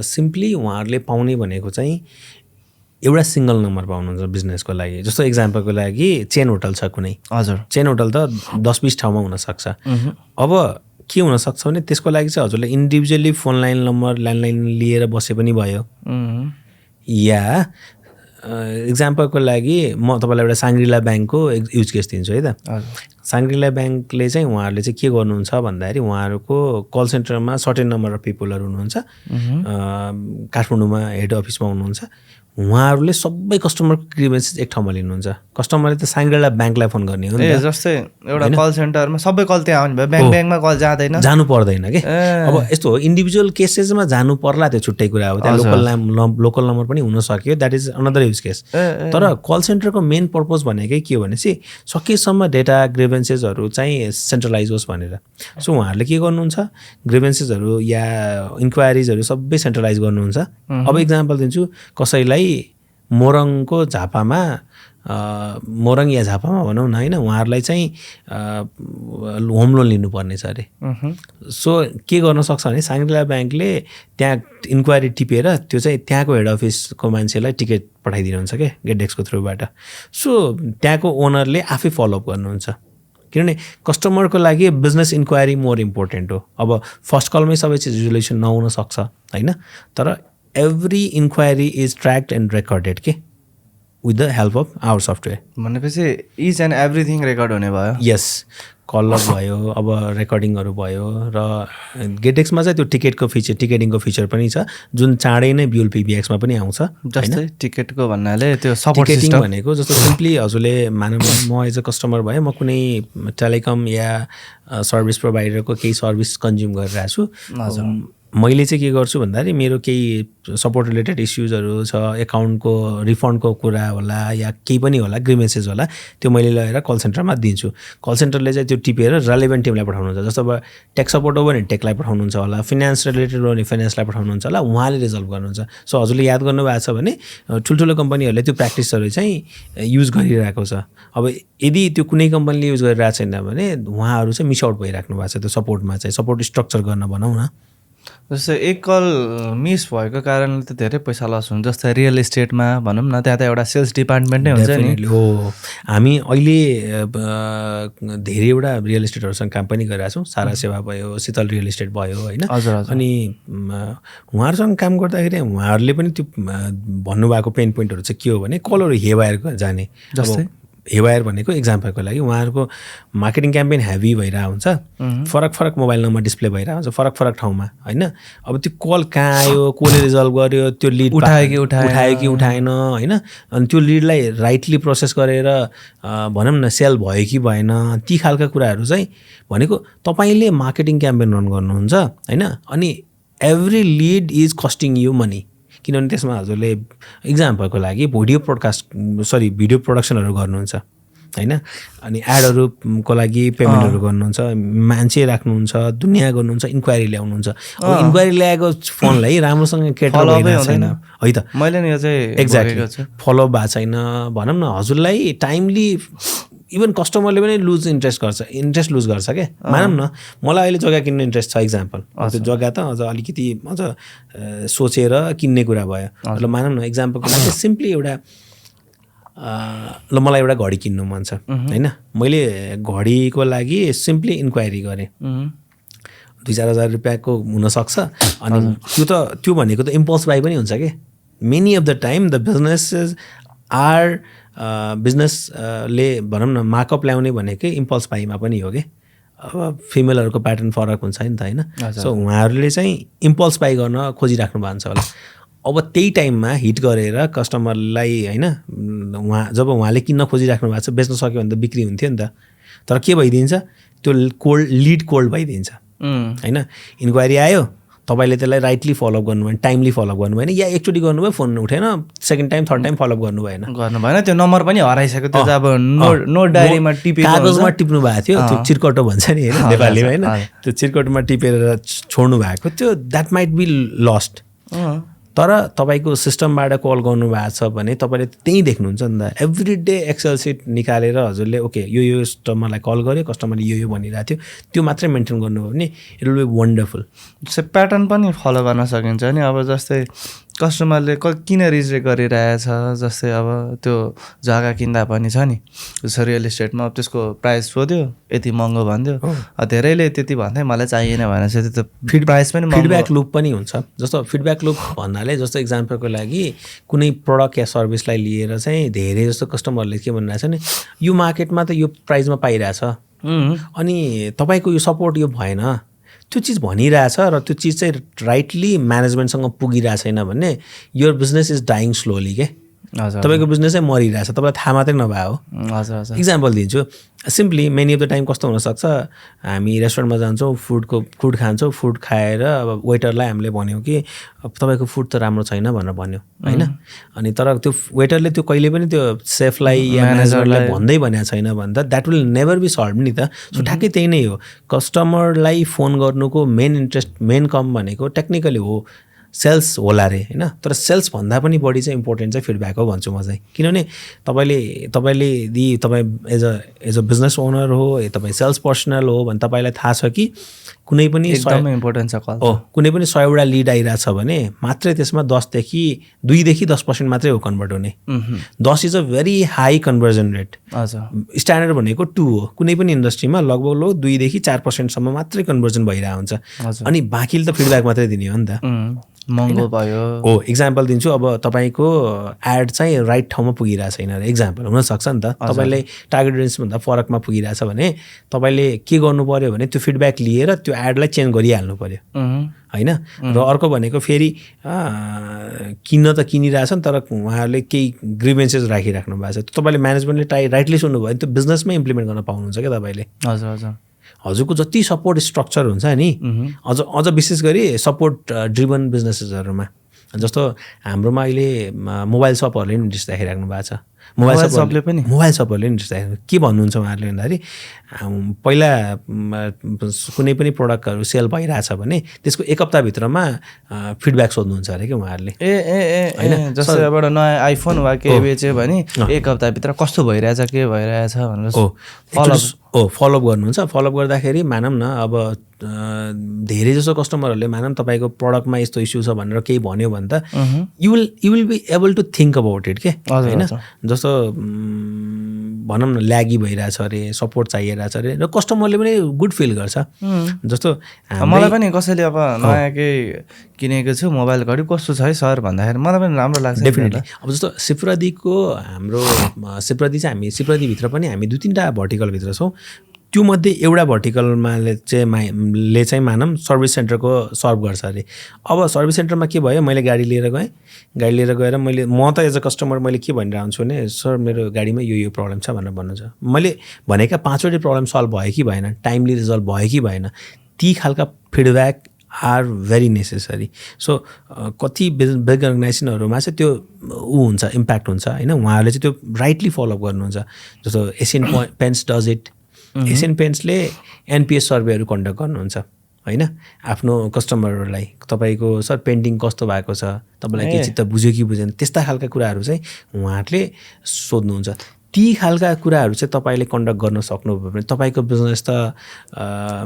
सिम्पली उहाँहरूले पाउने भनेको चाहिँ एउटा सिङ्गल नम्बर पाउनुहुन्छ बिजनेसको लागि जस्तो इक्जाम्पलको लागि चेन होटल छ कुनै हजुर चेन होटल त 10-20 ठाउँमा हुनसक्छ अब के हुनसक्छ भने त्यसको लागि चाहिँ हजुरले individually phone line number landline लिएर बसे पनि भयो या इक्जाम्पलको लागि म तपाईँलाई एउटा साङ्ग्रिला ब्याङ्कको युज केस दिन्छु है त साङ्ग्रिला ब्याङ्कले चाहिँ उहाँहरूले चाहिँ के गर्नुहुन्छ भन्दाखेरि उहाँहरूको कल सेन्टरमा सर्टेन नम्बर अफ पिपलहरू हुनुहुन्छ काठमाडौँमा हेड अफिसमा हुनुहुन्छ उहाँहरूले सबै कस्टमरको ग्रिभेन्सेस एक ठाउँमा लिनुहुन्छ कस्टमरले त साङ्ग्रिला ब्याङ्कलाई फोन गर्ने हो नि जस्तै एउटा कल सेन्टरमा सबै कल त्यहाँ आउने भयो ब्याङ्कमा कल जाँदैन जानु पर्दैन कि अब यस्तो हो इन्डिभिजुअल केसेसमा जानु पर्ला त्यो छुट्टै कुरा हो त्यहाँ लोकल नम्बर पनि हुन सक्यो that is another use case तर कल सेन्टरको मेन पर्पज भनेकै के हो भनेपछि सकेसम्म डेटा ग्रिभेन्सेसहरू चाहिँ सेन्ट्रलाइज होस् भनेर सो उहाँहरूले के गर्नुहुन्छ ग्रिभेन्सेसहरू या इन्क्वायरिजहरू सबै सेन्ट्रलाइज गर्नुहुन्छ अब इक्जाम्पल दिन्छु कसैलाई मोरङको झापामा मोरङ या झापामा भनौँ न होइन उहाँहरूलाई चाहिँ होम लोन लिनुपर्ने छ अरे सो के गर्न सक्छ भने साङ्ग्रिला ब्याङ्कले त्यहाँ इन्क्वायरी टिपेर त्यो चाहिँ त्यहाँको हेड अफिसको मान्छेलाई टिकट पठाइदिनुहुन्छ क्या गेटडेक्सको थ्रुबाट सो त्यहाँको ओनरले आफै फलोअप गर्नुहुन्छ किनभने कस्टमरको लागि बिजनेस इन्क्वायरी मोर इम्पोर्टेन्ट हो अब फर्स्ट कलमै सबै चिज रिजोल्युसन नहुन सक्छ होइन तर every inquiry is tracked and recorded के with the help of our software भनेपछि इच एन्ड एभ्रिथिङ रेकर्ड हुने भयो यस कल लग भयो अब रेकर्डिङहरू भयो र गेटडेक्समा चाहिँ त्यो टिकेटिङको फिचर पनि छ जुन चाँडै नै ब्युल पिबिएक्समा पनि आउँछ जस्तै टिकटको भन्नाले त्यो सपोर्ट टिकेटिङ सिस्टम भनेको जस्तो सिम्पली हजुरले मानौँ म एज अ कस्टमर भएँ म कुनै टेलिकम या सर्भिस प्रोभाइडरको केही सर्भिस कन्ज्युम गरिरहेको छु मैले चाहिँ के गर्छु भन्दाखेरि मेरो केही सपोर्ट रिलेटेड इस्युजहरू छ, एकाउन्टको रिफन्डको कुरा होला या केही पनि होला, ग्रिमेन्सेस होला, त्यो मैले लगेर कल सेन्टरमा दिन्छु। कल सेन्टरले चाहिँ त्यो टिपेर रेलेभेन्ट टिमलाई पठाउनुहुन्छ। जस्तो अब टेक सपोर्ट हो भने टेकलाई पठाउनुहुन्छ होला, फाइनेन्स रिलेटेड हो भने फाइनेन्सलाई पठाउनुहुन्छ होला, उहाँले रिजल्भ गर्नुहुन्छ। सो हजुरले याद गर्नुभएको छ भने ठुल्ठुलो कम्पनीहरूले त्यो प्र्याक्टिसहरू चाहिँ युज गरिरहेको छ। अब यदि त्यो कुनै कम्पनीले युज गरिरहेको छैन भने उहाँहरू चाहिँ मिस आउट भइराख्नु भएको छ त्यो सपोर्टमा चाहिँ, सपोर्ट स्ट्रक्चर गर्न भनौँ न। जस्तै एक कल मिस भएको कारणले त धेरै पैसा लस हुन्छ। जस्तै रियल इस्टेटमा भनौँ न, त्यहाँ त एउटा सेल्स डिपार्टमेन्ट नै हुन्छ नि। हो, हामी अहिले धेरैवटा रियल इस्टेटहरूसँग काम पनि गरिरहेको छौँ। सारा सेवा भयो, शीतल रियल इस्टेट भयो होइन। अनि उहाँहरूसँग काम गर्दाखेरि उहाँहरूले पनि त्यो भन्नुभएको पेन पोइन्टहरू चाहिँ के हो भने कलहरू हेवायर जाने। जस्तै हेवायर भनेको इक्जाम्पलको लागि उहाँहरूको मार्केटिङ क्याम्पेन हेभी भइरहेको हुन्छ, फरक फरक मोबाइल नम्बर डिस्प्ले भइरहेको हुन्छ फरक फरक ठाउँमा होइन। अब त्यो कल कहाँ आयो, कसले रिजल्भ गर्यो, त्यो लिड उठायो कि उठाएन होइन। अनि त्यो लिडलाई राइटली प्रोसेस गरेर भनौँ न सेल भयो कि भएन, ती खालका कुराहरू चाहिँ भनेको तपाईँले मार्केटिङ क्याम्पेन रन गर्नुहुन्छ होइन। अनि every lead is costing you money, किनभने त्यसमा हजुरले इक्जाम्पलको लागि भिडियो प्रोडक्सनहरू गर्नुहुन्छ होइन। अनि एडहरूको लागि पेमेन्टहरू गर्नुहुन्छ, मान्छे राख्नुहुन्छ, दुनियाँ गर्नुहुन्छ, इन्क्वायरी ल्याउनुहुन्छ। अब इन्क्वायरी ल्याएको फोनलाई राम्रोसँग केटर भइरहेको छैन है त। मैले नि यो चाहिँ एक्ज्याक्टली फलोअप भएको छैन भनौँ न। हजुरलाई टाइमली इभन कस्टमरले पनि इन्ट्रेस्ट लुज गर्छ क्या। मानौँ न मलाई अहिले जग्गा किन्ने इन्ट्रेस्ट छ इक्जाम्पल, त्यो जग्गा त अझ अलिकति अझ सोचेर किन्ने कुरा भयो। ल मानौँ न इक्जाम्पलको लागि सिम्पली एउटा ल मलाई एउटा घडी किन्नु मन छ होइन। मैले घडीको लागि सिम्पली इन्क्वायरी गरेँ, 2-4 हजार रुपियाँको हुनसक्छ। अनि त्यो भनेको त इम्पल्स बाई पनि हुन्छ कि। Many of the time the businesses बिजनेसले भनौँ न मार्कअप ल्याउने भनेकै इम्पल्स बाईमा पनि हो कि। अब फिमेलहरूको प्याटर्न फरक हुन्छ नि त होइन। सो उहाँहरूले चाहिँ इम्पल्स बाई गर्न खोजिराख्नु भएको छ होला। अब त्यही टाइममा हिट गरेर कस्टमरलाई होइन, जब उहाँले किन्न खोजिराख्नु भएको छ, बेच्न सक्यो भने त बिक्री हुन्थ्यो नि त। तर के भइदिन्छ, त्यो लिड कोल्ड भइदिन्छ होइन। इन्क्वायरी आयो, तपाईँले त्यसलाई राइटली फलोअप गर्नु भएन, टाइमली फलोअप गर्नु भएन, या एकचोटि गर्नुभयो फोन उठेन, second time third time follow-up गर्नु भएन, त्यो नम्बर पनि हराइसक्यो। त्यो अब नोट डायरीमा कागजमा टिप्नु भएको थियो, त्यो चिरकटो भन्छ नि होइन नेपालीमा होइन। त्यो चिरकटोमा टिपेर छोड्नु भएको त्यो द्याट माइट बी लस्ट। तर तपाईँको सिस्टमबाट कल गर्नुभएको छ भने तपाईँले त्यहीँ देख्नुहुन्छ नि त। एभ्री डे एक्सेल सिट निकालेर हजुरले ओके यो कस्टमरलाई कल गर्यो, कस्टमरले यो भनिरहेको थियो, त्यो मात्रै मेन्टेन गर्नुभयो भने इट विल बी वन्डरफुल। जस्तै प्याटर्न पनि फलो गर्न सकिन्छ नि। अब जस्तै कस्टमरले किन रिजेक्ट गरिरहेछ, जस्तै अब त्यो जग्गा किन्दा पनि छ नि, जस्तो रियल इस्टेटमा अब त्यसको प्राइस सोध्यो, यति महँगो भनिदियो, धेरैले त्यति भन्दै मलाई चाहिएन भनेर चाहिँ त्यो प्राइस पनि फिडब्याक लुप पनि हुन्छ। जस्तो फिडब्याक लुप भन्नाले जस्तो इक्जाम्पलको लागि कुनै प्रडक्ट या सर्भिसलाई लिएर चाहिँ धेरै जस्तो कस्टमरले के भनिरहेछ भने यो मार्केटमा त यो प्राइसमा पाइरहेछ, अनि तपाईँको यो सपोर्ट यो भएन, त्यो चिज भनिरहेछ र त्यो चिज चाहिँ राइटली म्यानेजमेन्टसँग पुगिरहेको छैन भने your business is dying slowly के। तपाईँको बिजनेस चाहिँ मरिरहेछ, तपाईँलाई थाहा मात्रै नभए हो। इक्जाम्पल दिन्छु, simply many of the time कस्तो हुनसक्छ, हामी रेस्टुरेन्टमा जान्छौँ, फुड खान्छौँ, फुड खाएर अब वेटरलाई हामीले भन्यौँ कि तपाईँको फुड त राम्रो छैन भनेर भन्यो होइन। अनि तर त्यो वेटरले त्यो कहिले पनि त्यो सेफलाई या म्यानेजरलाई भन्दै भनेको छैन भने त that will never be solve नि त। सो ठ्याक्कै त्यही नै हो, कस्टमरलाई फोन गर्नुको मेन कम भनेको टेक्निकली हो सेल्स होला रे होइन। तर सेल्स भन्दा पनि बढी चाहिँ इम्पोर्टेन्ट चाहिँ फिडब्याक हो भन्छु म चाहिँ। किनभने तपाईँ एज अ बिजनेस ओनर हो, तपाईँ सेल्स पर्सनल हो भने तपाईँलाई थाहा छ कि कुनै पनि एकदमै इम्पोर्टेन्ट छ कल। कुनै पनि 100वटा लिड आइरहेछ भने मात्रै त्यसमा 2देखि 10% मात्रै हो कन्भर्ट हुने। 10 is a very high conversion rate. Standard भनेको 2 हो। कुनै पनि इन्डस्ट्रीमा लगभग 2देखि 4% मात्रै कन्भर्जन भइरहेको हुन्छ। अनि बाँकीले त फिडब्याक मात्रै दिने हो नि त। महँगो भयो हो। इक्जाम्पल दिन्छु, अब तपाईँको एड चाहिँ राइट ठाउँमा पुगिरहेको छैन अरे, इक्जाम्पल हुनसक्छ नि त। तपाईँले टार्गेट रेन्जभन्दा फरकमा पुगिरहेछ भने तपाईँले के गर्नु पऱ्यो भने त्यो फिडब्याक लिएर त्यो एडलाई चेन्ज गरिहाल्नु पऱ्यो होइन। र अर्को भनेको फेरि किन्न त किनिरहेछ नि, तर उहाँहरूले केही ग्रिभेन्सेस राखिराख्नु भएको छ, तपाईँले म्यानेजमेन्टले राइटली सुन्नुभयो भने त्यो बिजनेसमै इम्प्लिमेन्ट गर्न पाउनुहुन्छ क्या तपाईँले। हजुर हजुर। हजुरको जति सपोर्ट स्ट्रक्चर हुन्छ नि अझ विशेष गरी सपोर्ट ड्रिभन बिजनेसेसहरूमा जस्तो हाम्रोमा अहिले मोबाइल सपहरूले नि डिस राखिराख्नु भएको छ मोबाइल सपहरूले नि डिस राखेको के भन्नुहुन्छ उहाँहरूले भन्दाखेरि पहिला कुनै पनि प्रडक्टहरू सेल भइरहेछ भने त्यसको एक हप्ताभित्रमा फिडब्याक सोध्नुहुन्छ अरे कि उहाँहरूले होइन जस्तै एउटा नयाँ आइफोन वा के बेच्यो भने एक हप्ताभित्र कस्तो भइरहेछ के भइरहेछ भनेर फलोअप गर्नुहुन्छ फलोअप गर्दाखेरि मानौँ न अब धेरै जसो कस्टमरहरूले मानौँ तपाईँको प्रडक्टमा यस्तो इस्यु छ भनेर केही भन्यो भने त you will be able to think about it के होइन जस्तो भनौँ न ल्यागी भइरहेछ अरे सपोर्ट चाहिरहेछ अरे र कस्टमरले पनि गुड फिल गर्छ जस्तो मलाई पनि कसैले अब नयाँ केही किनेको छु मोबाइल घडी कस्तो छ है सर भन्दाखेरि मलाई पनि राम्रो लाग्छ डेफिनेटली अब जस्तो सिप्रदीको हाम्रो सिप्रदी चाहिँ हामी सिप्रदीभित्र पनि हामी 2-3टा भर्टिकलभित्र छौँ त्योमध्ये एउटा भर्टिकलमा चाहिँ मानौँ सर्भिस सेन्टरको सर्भ गर्छ अरे अब सर्भिस सेन्टरमा के भयो मैले गाडी लिएर गएर म त एज अ कस्टमर मैले के भनिरहन्छु भने सर मेरो गाडीमा यो प्रब्लम छ भनेर भन्नुहुन्छ मैले भनेका 5वटै प्रब्लम सल्भ भयो कि भएन टाइमली रिजल्भ भयो कि भएन ती खालका feedback are very necessary so कति बिग अर्गनाइजेसनहरूमा चाहिँ त्यो हुन्छ इम्प्याक्ट हुन्छ होइन उहाँहरूले चाहिँ त्यो राइटली फलोअप गर्नुहुन्छ जस्तो Asian Paints does it Asian पेन्ट्सले एनपिएस सर्वेहरू कन्डक्ट गर्नुहुन्छ होइन आफ्नो कस्टमरहरूलाई तपाईँको सर पेन्टिङ कस्तो भएको छ तपाईँलाई के चित्त बुझ्यो कि बुझेन त्यस्ता खालका कुराहरू चाहिँ उहाँहरूले सोध्नुहुन्छ ती खालका कुराहरू चाहिँ तपाईँले कन्डक्ट गर्न सक्नुभयो भने तपाईँको बिजनेस त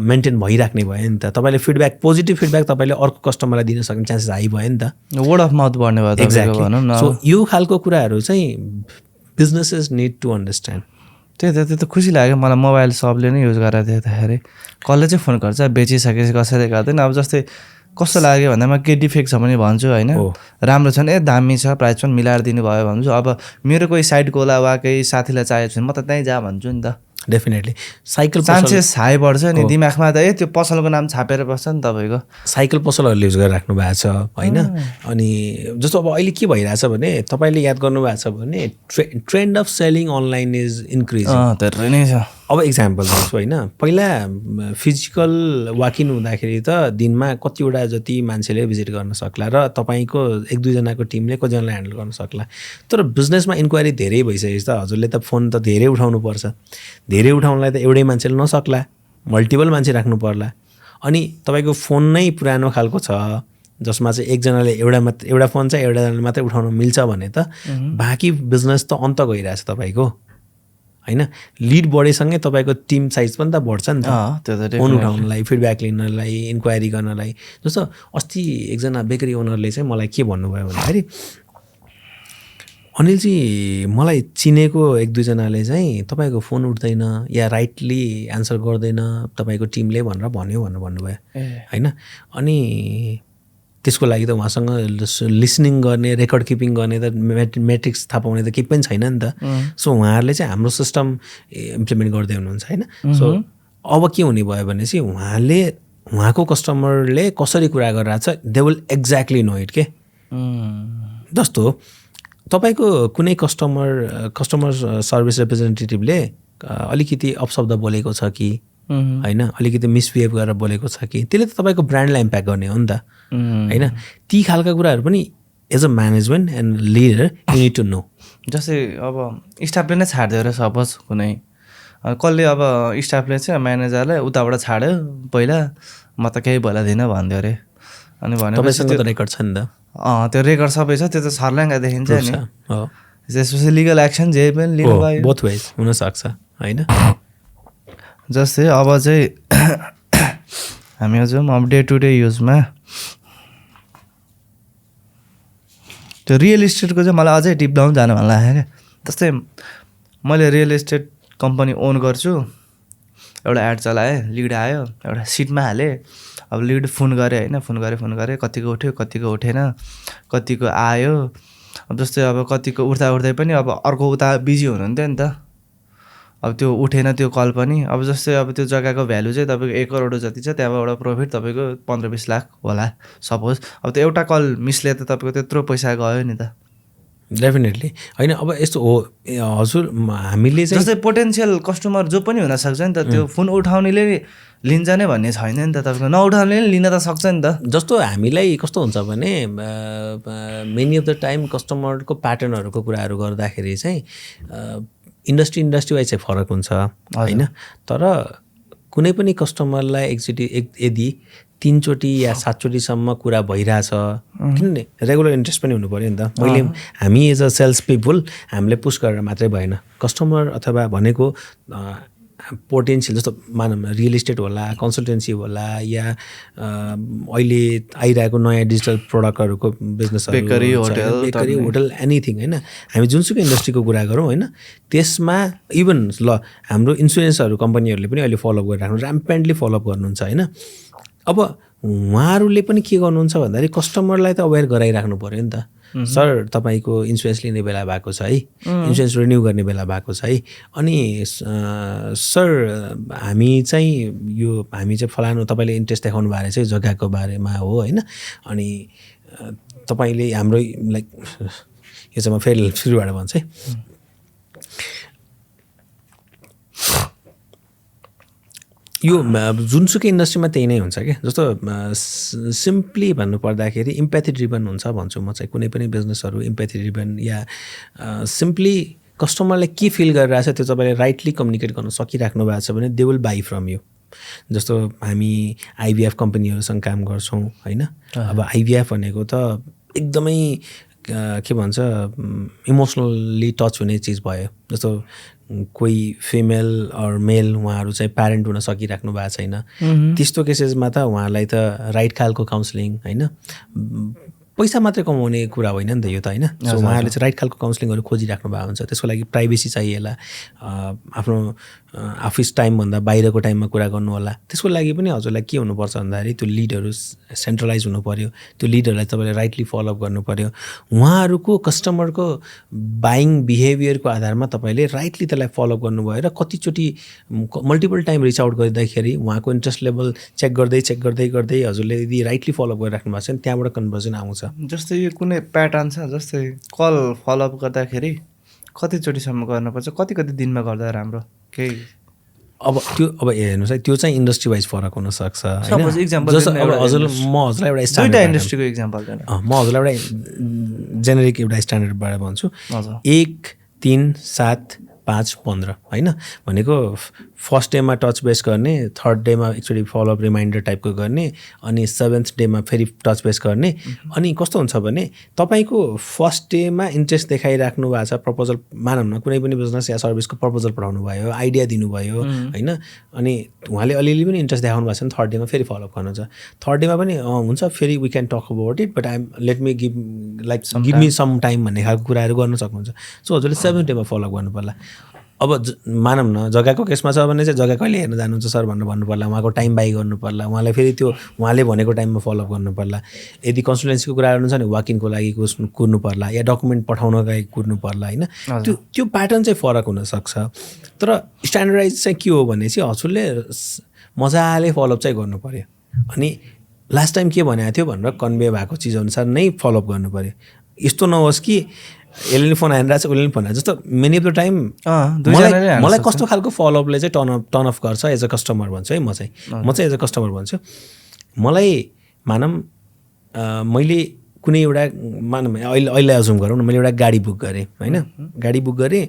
मेन्टेन भइराख्ने भयो नि त तपाईँले पोजिटिभ फिडब्याक तपाईँले अर्को कस्टमरलाई दिन सक्ने चान्सेस हाई भयो नि त वर्ड अफ माउथ बढ्ने भयो एक्ज्याक्टली सो यो खालको कुराहरू चाहिँ बिजनेसेस निड टु अन्डरस्ट्यान्ड त्यो त खुसी लाग्यो मलाई मोबाइल सबले नै युज गरेर देख्दाखेरि कसले चाहिँ फोन गर्छ बेचिसकेपछि कसैले गर्दैन अब जस्तै कस्तो लाग्यो भन्दामा के डिफेक्ट छ भने भन्छु होइन राम्रो छ नि दामी छ प्राइस पनि मिलाएर दिनुभयो भन्छु अब मेरो कोही साइडको होला वा केही साथीलाई चाहिएको छ म त त्यहीँ जा भन्छु नि त डेफिनेटली साइकल चान्सेस हाई बढ्छ नि दिमागमा त त्यो पसलको नाम छापेर बस्छ नि तपाईँको साइकल पसलहरूले युज गरेर राख्नु भएको छ होइन अनि जस्तो अब अहिले के भइरहेछ भने तपाईँले याद गर्नुभएको छ भने trend of selling online is increasing धेरै नै छ अब इक्जाम्पल दिन्छु होइन पहिला फिजिकल वाकिन हुँदाखेरि त दिनमा कतिवटा जति मान्छेले भिजिट गर्न सक्ला र तपाईँको 1-2जनाको टिमले कतिजनालाई ह्यान्डल गर्न सक्ला तर बिजनेसमा इन्क्वायरी धेरै भइसकेपछि त हजुरले त फोन त धेरै उठाउनुपर्छ धेरै उठाउनलाई त एउटै मान्छेले नसक्ला मल्टिपल मान्छे राख्नु पर्ला अनि तपाईँको फोन नै पुरानो खालको छ जसमा चाहिँ एकजनाले एउटा फोन चाहिँ एउटाजनाले मात्रै उठाउन मिल्छ भने त बाँकी बिजनेस त अन्त गइरहेछ तपाईँको होइन लिड बढेसँगै तपाईँको टिम साइज पनि त बढ्छ नि त फोन उठाउनलाई फिडब्याक लिनलाई इन्क्वायरी गर्नलाई जस्तो अस्ति एकजना बेकरी ओनरले चाहिँ मलाई के भन्नुभयो भन्दाखेरि अनिलजी मलाई चिनेको 1-2जनाले चाहिँ तपाईँको फोन उठ्दैन या राइटली एन्सर गर्दैन तपाईँको टिमले भनेर भन्नुभयो होइन अनि त्यसको लागि त उहाँसँग लिसनिङ गर्ने रेकर्ड किपिङ गर्ने त मेट्रिक्स थाहा पाउने त केही पनि छैन नि त सो उहाँहरूले चाहिँ हाम्रो सिस्टम इम्प्लिमेन्ट गर्दै हुनुहुन्छ होइन सो अब के हुने भयो भने चाहिँ उहाँको कस्टमरले कसरी कुरा गरिरहेको छ they will exactly know it के जस्तो तपाईँको कुनै कस्टमर सर्भिस रिप्रेजेन्टेटिभले अलिकति अपशब्द बोलेको छ कि होइन अलिकति मिसबिहेभ गरेर बोलेको छ कि त्यसले त तपाईँको ब्रान्डलाई इम्प्याक्ट गर्ने हो नि त होइन ती खालका कुराहरू पनि as a management and leader you need to know जस्तै अब स्टाफले नै छाडिदियो अरे सपोज कुनै कसले अब स्टाफले चाहिँ म्यानेजरलाई उताबाट छाड्यो पहिला म त केही बोलादिनँ भनिदियो अरे अनि भनेपछि त रेकर्ड छ नि त त्यो रेकर्ड सबै छ त्यो त छर्लङ्गा देखिन्छ नि त्यसपछि लिगल एक्सन जे पनि लिनु भयो बोथ वेज हुनसक्छ होइन जस्तै अब चाहिँ हामी जाउँ अब डे टु डे युजमा त्यो रियल इस्टेटको चाहिँ मलाई अझै डिप डाउन जानु मन लाग्यो क्या जस्तै मैले रियल इस्टेट कम्पनी ओन गर्छु एउटा एड चलाएँ लिड आयो एउटा सिटमा हालेँ अब लिड फोन गरेँ होइन फोन गरेँ कतिको उठ्यो कतिको उठेन कतिको आयो अब जस्तै अब कतिको उठ्दै पनि अब अर्को उता बिजी हुनुहुन्थ्यो नि त अब त्यो उठेन त्यो कल पनि अब जस्तै अब त्यो जग्गाको भ्यालु चाहिँ तपाईँको 1 करोड जति छ त्यहाँबाट प्रफिट तपाईँको 15-20 लाख होला सपोज अब त्यो एउटा कल मिसले त तपाईँको त्यत्रो पैसा गयो नि त डेफिनेटली होइन। अब यस्तो हो हजुर, हामीले चाहिँ जस्तै पोटेन्सियल कस्टमर जो पनि हुनसक्छ नि त, त्यो फोन उठाउनेले लिन्छ नै भन्ने छैन नि त, तपाईँको नउठाउनेले लिन त सक्छ नि त। जस्तो हामीलाई कस्तो हुन्छ भने मेनी अफ द टाइम कस्टमरको प्याटर्नहरूको कुराहरू गर्दाखेरि चाहिँ इन्डस्ट्री वाइज चाहिँ फरक हुन्छ होइन। तर कुनै पनि कस्टमरलाई यदि 3 चोटि या 7 चोटिसम्म कुरा भइरहेछ, किनभने रेगुलर इन्ट्रेस्ट पनि हुनु पऱ्यो नि त। हामी एज अ सेल्स पिपुल हामीले पुस गरेर मात्रै भएन, कस्टमर अथवा भनेको पोटेन्सियल जस्तो मानौँ रियल इस्टेट होला, कन्सल्टेन्सी होला, या अहिले आइरहेको नयाँ डिजिटल प्रोडक्टहरूको बिजनेसहरू, बेकरी होटल एनिथिङ होइन, हामी जुनसुकै इन्डस्ट्रीको कुरा गरौँ होइन, त्यसमा इभन ल हाम्रो इन्सुरेन्सहरू कम्पनीहरूले पनि अहिले फलोअप गरिराख्नु, ऱ्याम्पेन्टली फलोअप गर्नुहुन्छ होइन। अब उहाँहरूले पनि के गर्नुहुन्छ भन्दाखेरि कस्टमरलाई त अवेर गराइराख्नु पऱ्यो नि त। सर तपाईँको इन्सुरेन्स लिने बेला भएको छ है, इन्सुरेन्स रिन्यू गर्ने बेला भएको छ है, अनि सर हामी चाहिँ फलानु तपाईँले इन्ट्रेस्ट देखाउनु भएको रहेछ जग्गाको बारेमा हो होइन, अनि तपाईँले हाम्रो लाइक यो चाहिँ म फेरि सुरुबाट भन्छु है। यो जुनसुकै इन्डस्ट्रीमा त्यही नै हुन्छ क्या। जस्तो सिम्पली भन्नुपर्दाखेरि इम्प्याथी ड्रिभन हुन्छ भन्छु म चाहिँ। कुनै पनि बिजनेसहरू इम्प्याथी ड्रिभन या सिम्पली कस्टमरलाई के फिल गरिरहेछ त्यो तपाईँले राइटली कम्युनिकेट गर्न सकिराख्नु भएको छ भने they will by from you. जस्तो हामी आइभीएफ कम्पनीहरूसँग काम गर्छौँ होइन। अब आइभीएफ भनेको त एकदमै के भन्छ इमोसनल्ली टच हुने चिज भयो। जस्तो कोही फिमेल अर मेल उहाँहरू चाहिँ प्यारेन्ट हुन सकिराख्नु भएको छैन, त्यस्तो केसेसमा त उहाँलाई त राइट खालको काउन्सिलिङ होइन, पैसा मात्रै कमाउने कुरा होइन नि त यो त होइन। सो उहाँहरूले चाहिँ राइट खालको काउन्सिलिङहरू खोजिराख्नु भएको हुन्छ। त्यसको लागि प्राइभेसी चाहिएला, आफ्नो अफिस टाइमभन्दा बाहिरको टाइममा कुरा गर्नु होला। त्यसको लागि पनि हजुरलाई के हुनुपर्छ भन्दाखेरि त्यो लिडहरू सेन्ट्रलाइज हुनु पऱ्यो, त्यो लिडरलाई तपाईँले राइटली फलोअप गर्नु पऱ्यो। उहाँहरूको कस्टमरको बाइङ बिहेभियरको आधारमा तपाईँले राइटली त्यसलाई फलोअप गर्नुभयो र कतिचोटि मल्टिपल टाइम रिच आउट गर्दाखेरि उहाँको इन्ट्रेस्ट लेभल चेक गर्दै हजुरले यदि राइटली फलोअप गरिराख्नु भएको छ भने त्यहाँबाट कन्भर्जन आउँछ। जस्तै यो कुनै प्याटर्न छ, जस्तै कल फलोअप गर्दाखेरि कतिचोटिसम्म गर्नुपर्छ, कति दिनमा गर्दा राम्रो केही? अब हेर्नुहोस् है, त्यो चाहिँ इन्डस्ट्री वाइज फरक हुनसक्छ होइन। इक्जाम्पल जस्तो अब म हजुरलाई एउटा दुईवटा इन्डस्ट्रीको इक्जाम्पल म हजुरलाई एउटा जेनेरिक एउटा स्ट्यान्डर्डबाट भन्छु। 1, 3, 7, 5, 15 होइन भनेको फर्स्ट डेमा टच बेस गर्ने, थर्ड डेमा एक्चुअली फलोअप रिमाइन्डर टाइपको गर्ने, अनि 7th डेमा फेरि टच बेस गर्ने। अनि कस्तो हुन्छ भने तपाईँको फर्स्ट डेमा इन्ट्रेस्ट देखाइराख्नु भएको छ, प्रपोजल मानौँ न कुनै पनि बिजनेस या सर्भिसको प्रपोजल पठाउनु भयो, आइडिया दिनुभयो होइन, अनि उहाँले अलिअलि पनि इन्ट्रेस्ट देखाउनु भएको छ भने थर्ड डेमा फेरि फलोअप गर्नुहुन्छ। थर्ड डेमा पनि हुन्छ फेरि we can talk about it but let me give me some time भन्ने खालको कुराहरू गर्न सक्नुहुन्छ। सो हजुरले 7th डेमा फलोअप गर्नु पर्ला। अब मानौँ न जग्गाको केसमा छ भने चाहिँ जग्गा कहिले हेर्न जानुहुन्छ सर भनेर भन्नु पर्ला, उहाँको टाइम बाई गर्नु पर्ला, उहाँलाई फेरि त्यो उहाँले भनेको टाइममा फलोअप गर्नु पर्ला। यदि कन्सल्टेन्सीको कुराहरू छ भने वाकिनको लागि कुर्नु पर्ला या डकुमेन्ट पठाउनको लागि कुर्नु पर्ला होइन। त्यो प्याटर्न चाहिँ फरक हुनसक्छ। तर स्ट्यान्डर्डाइज चाहिँ के हो भने चाहिँ हजुरले मजाले फलोअप चाहिँ गर्नु पऱ्यो। अनि लास्ट टाइम के भनेको थियो भनेर कन्भे भएको चिजअनुसार नै फलोअप गर्नु पऱ्यो। यस्तो नहोस् कि यसले नि फोन आइरहेको छ उसले नि फोन आएर। जस्तो मेनी अफ द टाइम मलाई कस्तो खालको फलोअपले चाहिँ टर्न अफ गर्छ एज अ कस्टमर भन्छु है। म चाहिँ एज अ कस्टमर भन्छु, मलाई मानौँ मैले कुनै एउटा मानौँ अहिले अजुम गरौँ न, मैले एउटा गाडी बुक गरेँ होइन, गाडी बुक गरेँ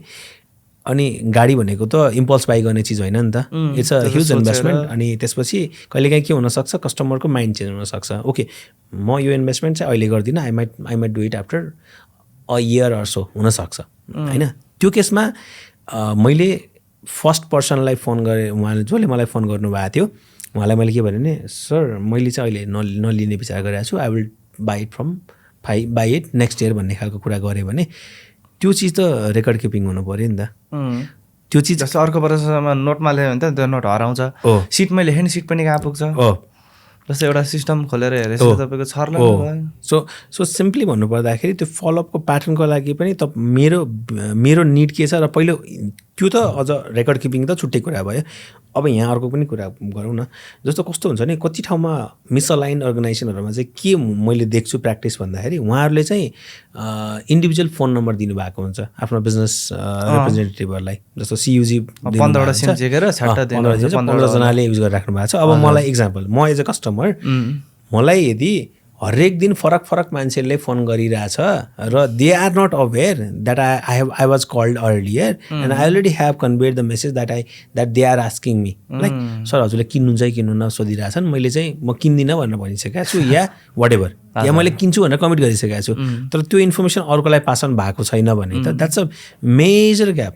अनि गाडी भनेको त इम्पल्स बाई गर्ने चिज होइन नि त, इट्स अ ह्युज इन्भेस्टमेन्ट। अनि त्यसपछि कहिलेकाहीँ के हुनसक्छ कस्टमरको माइन्ड चेन्ज हुनसक्छ। ओके म यो इन्भेस्टमेन्ट चाहिँ अहिले गर्दिनँ, I might do it after a year or so हुनसक्छ होइन। त्यो केसमा मैले फर्स्ट पर्सनलाई फोन गरेँ, उहाँले जसले मलाई फोन गर्नुभएको थियो उहाँलाई मैले के भने नि, सर मैले चाहिँ अहिले नलिने विचार गरिरहेको छु, I will by it next year भन्ने खालको कुरा गरेँ भने त्यो चिज त रेकर्ड किपिङ हुनु पऱ्यो नि त। त्यो चिज जस्तो अर्को वर्षमा नोटमा लेख्यो भने त त्यो नोट हराउँछ, सिटमा लेख्यो नि सिट पनि कहाँ पुग्छ। जस्तो एउटा सिस्टम खोलेर हेरेपछि तपाईँको छर्ला भयो। सो सिम्पली भन्नुपर्दाखेरि त्यो फलोअपको प्याटर्नको लागि पनि त मेरो निड के छ र पहिलो त्यो त अझ रेकर्ड किपिङ त छुट्टै कुरा भयो। अब यहाँ अर्को पनि कुरा गरौँ न, जस्तो कस्तो हुन्छ नि कति ठाउँमा मिसअलाइन अर्गनाइजेसनहरूमा चाहिँ के मैले देख्छु प्र्याक्टिस भन्दाखेरि उहाँहरूले चाहिँ इन्डिभिजुअल फोन नम्बर दिनुभएको हुन्छ आफ्नो बिजनेस रिप्रेजेन्टेटिभहरूलाई। जस्तो सियुजी 15जनाले युज गरिराख्नु भएको छ। अब मलाई इक्जाम्पल, म एज अ कस्टमर, मलाई यदि हरेक दिन फरक फरक मान्छेले फोन गरिरहेछ र they are not aware that I was called earlier and I already have conveyed the message that they are asking me like sir हजुरले किन्नुहुन्छ कि किन्नु न सोधिरहेछन्, मैले चाहिँ म किन्दिनँ भनेर भनिसकेको छु या वाट एभर, या मैले किन्छु भनेर कमिट गरिसकेको छु, तर त्यो इन्फर्मेसन अर्कोलाई पास अन भएको छैन भने त द्याट्स अ मेजर ग्याप।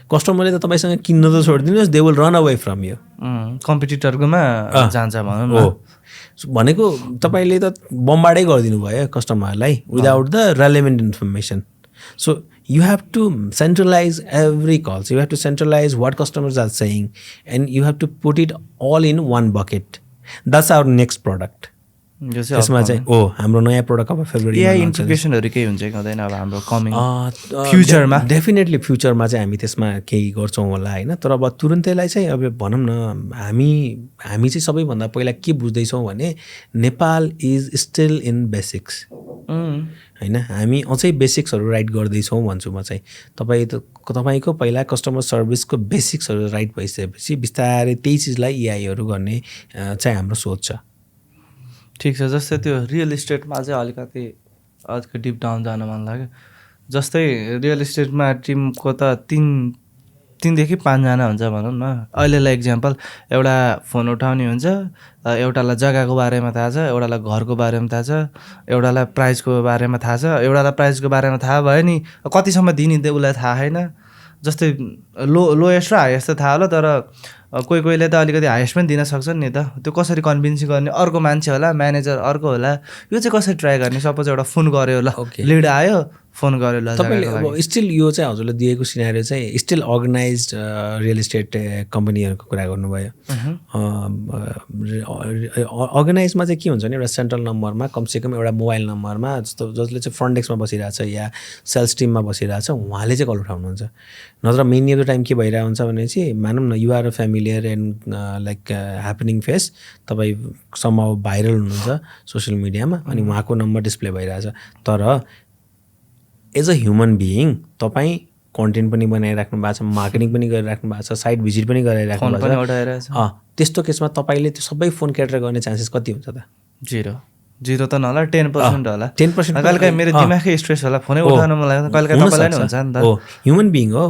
कस्टमरले त तपाईँसँग किन्न त छोडिदिनुहोस्, they will run away from you, कम्पिटिटरकोमा जान्छ भनौँ न। भनेको तपाईँले त बम्बार्डै गरिदिनु भयो कस्टमरलाई without the relevant information. So you have to centralise every call, you have to centralise what customers are saying and you have to put it all in one bucket. That's our next product. त्यसमा चाहिँ हाम्रो नयाँ product अब February इन्टिग्रेसनहरू केही हुन्छ कि हुँदैन अब हाम्रो कमिङ फ्युचरमा? डेफिनेटली फ्युचरमा चाहिँ हामी त्यसमा केही गर्छौँ होला होइन। तर अब तुरुन्तैलाई चाहिँ अब भनौँ न हामी चाहिँ सबैभन्दा पहिला के बुझ्दैछौँ भने Nepal is still in basics होइन। हामी अझै बेसिक्सहरू राइट गर्दैछौँ भन्छु म चाहिँ। तपाईँको पहिला कस्टमर सर्भिसको बेसिक्सहरू राइट भइसकेपछि बिस्तारै त्यही चिजलाई एआईहरू गर्ने चाहिँ हाम्रो सोच छ। ठिक छ। जस्तै त्यो रियल इस्टेटमा चाहिँ अलिकति डिप डाउन जान मन लाग्यो। जस्तै रियल इस्टेटमा टिमको त 3 देखि 5 जना हुन्छ भनौँ न। अहिलेलाई इक्जाम्पल, एउटा फोन उठाउने हुन्छ, एउटालाई जग्गाको बारेमा थाहा छ, एउटालाई घरको बारेमा थाहा छ, एउटालाई प्राइसको बारेमा थाहा छ, एउटालाई प्राइसको बारेमा थाहा भयो नि कतिसम्म दिने उसलाई थाहा छैन। जस्तै लोएस्ट र हाइएस्ट त थाहा होला, तर कोहीले त अलिकति हाइएस्ट पनि दिन सक्छन् नि त। त्यो कसरी कन्भिन्स गर्ने? अर्को मान्छे होला, म्यानेजर अर्को होला, यो चाहिँ कसरी ट्राई गर्ने? सपोज एउटा फोन गऱ्यो होला, लिड आयो, फोन गऱ्यो होला। तपाईँले अब स्टिल यो चाहिँ हजुरले दिएको सिनारियो चाहिँ स्टिल अर्गनाइज्ड रियल इस्टेट कम्पनीहरूको कुरा गर्नुभयो। अर्गनाइजमा चाहिँ के हुन्छ भने एउटा सेन्ट्रल नम्बरमा कमसेकम एउटा मोबाइल नम्बरमा जसले चाहिँ फ्रन्ट डेस्कमा बसिरहेछ या सेल्स टिममा बसिरहेछ उहाँले चाहिँ कल उठाउनुहुन्छ। नत्र मेनी अफ द टाइम के भइरहेको हुन्छ भने चाहिँ मानौँ न you're a familiar and like happening face, तपाईँ समहाउ भाइरल हुनुहुन्छ सोसियल मिडियामा अनि उहाँको नम्बर डिस्प्ले भइरहेछ। तर एज अ ह्युमन बिइङ तपाईँ कन्टेन्ट पनि बनाइराख्नु भएको छ, मार्केटिङ पनि गरिराख्नु भएको छ, साइट भिजिट पनि गरिराख्नु भएको छ। त्यस्तो केसमा तपाईँले त्यो सबै फोन क्याटर गर्ने चान्सेस कति हुन्छ त? 0 त नहोला, 10% होला। 10% कहिलेकाहीँ मेरो दिमागै स्ट्रेस होला, फोनै उठाउनु मन लाग्छ, कहिलेकाहीँ तपाईँलाई नै हुन्छ नि त। ह्युमन बिइङ हो,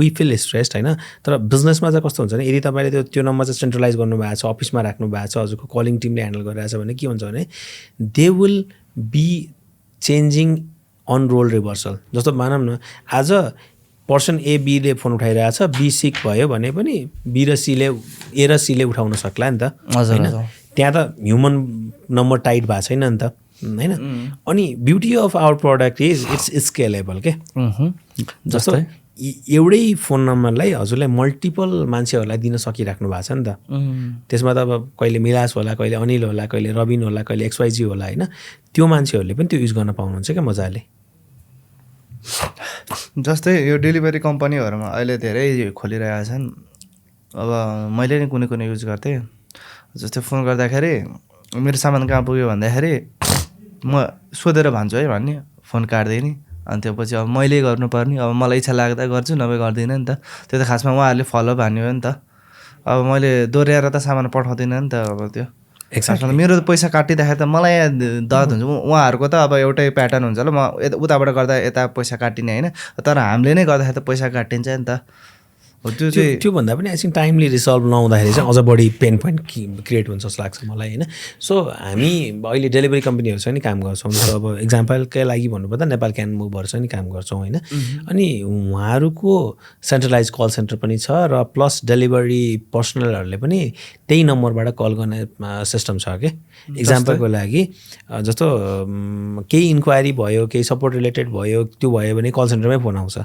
वी फिल स्ट्रेस्ड होइन। तर बिजनेसमा चाहिँ कस्तो हुन्छ भने यदि तपाईँले त्यो नम्बर चाहिँ सेन्ट्रलाइज गर्नुभएको छ, अफिसमा राख्नु भएको छ, हजुरको कलिङ टिमले ह्यान्डल गरिरहेछ भने के हुन्छ भने they will be changing on role reversal. जस्तो मानौँ न आज पर्सन ए बीले फोन उठाइरहेछ, बी सिक भयो भने पनि बी र सीले ए र सीले उठाउन सक्ला नि त होइन। त्यहाँ त ह्युमन नम्बर टाइट भएको छैन नि त होइन। अनि beauty of our product is it's scalable के। जस्तो एउटै फोन नम्बरलाई हजुरलाई मल्टिपल मान्छेहरूलाई दिन सकिराख्नु भएको छ नि त। त्यसमा त अब कहिले मिलास होला, कहिले अनिल होला, कहिले रबिन होला, कहिले XYZ होला होइन। त्यो मान्छेहरूले पनि त्यो युज गर्न पाउनुहुन्छ क्या मजाले। जस्तै यो डेलिभरी कम्पनीहरूमा अहिले धेरै खोलिरहेका छन्। अब मैले नि कुनै युज गर्थेँ। जस्तै फोन गर्दाखेरि मेरो सामान कहाँ पुग्यो भन्दाखेरि म सोधेर भन्छु है भन्ने, फोन काट्दैन। अनि त्यो पछि अब मैले गर्नुपर्ने, अब मलाई इच्छा लाग्दा गर्छु नभए गर्दिनँ नि त। त्यो त खासमा उहाँहरूले फलो भन्यो हो नि त। अब मैले दोहोऱ्याएर त सामान पठाउँदिनँ नि त। अब त्यो एक्ज्याक्टली मेरो पैसा काटिँदाखेरि त मलाई दर्द हुन्छ। उहाँहरूको त अब एउटै प्याटर्न हुन्छ ल, म उताबाट गर्दा यता पैसा काटिने होइन, तर हामीले नै गर्दाखेरि त पैसा काटिन्छ नि त। त्यो भन्दा पनि आई थिङ्क टाइमली रिसल्भ नहुँदाखेरि चाहिँ अझ बढी पेन पोइन्ट क्रिएट हुन्छ जस्तो लाग्छ मलाई होइन। सो हामी अहिले डेलिभरी कम्पनीहरूसँग नि काम गर्छौँ। अब इक्जाम्पलकै लागि भन्नुपर्दा नेपाल क्यान मुभहरूसँग नि काम गर्छौँ होइन। अनि उहाँहरूको सेन्ट्रलाइज कल सेन्टर पनि छ र प्लस डेलिभरी पर्सनलहरूले पनि त्यही नम्बरबाट कल गर्ने सिस्टम छ क्या। इक्जाम्पलको लागि जस्तो केही इन्क्वायरी भयो, केही सपोर्ट रिलेटेड भयो, त्यो भयो भने कल सेन्टरमै फोन आउँछ।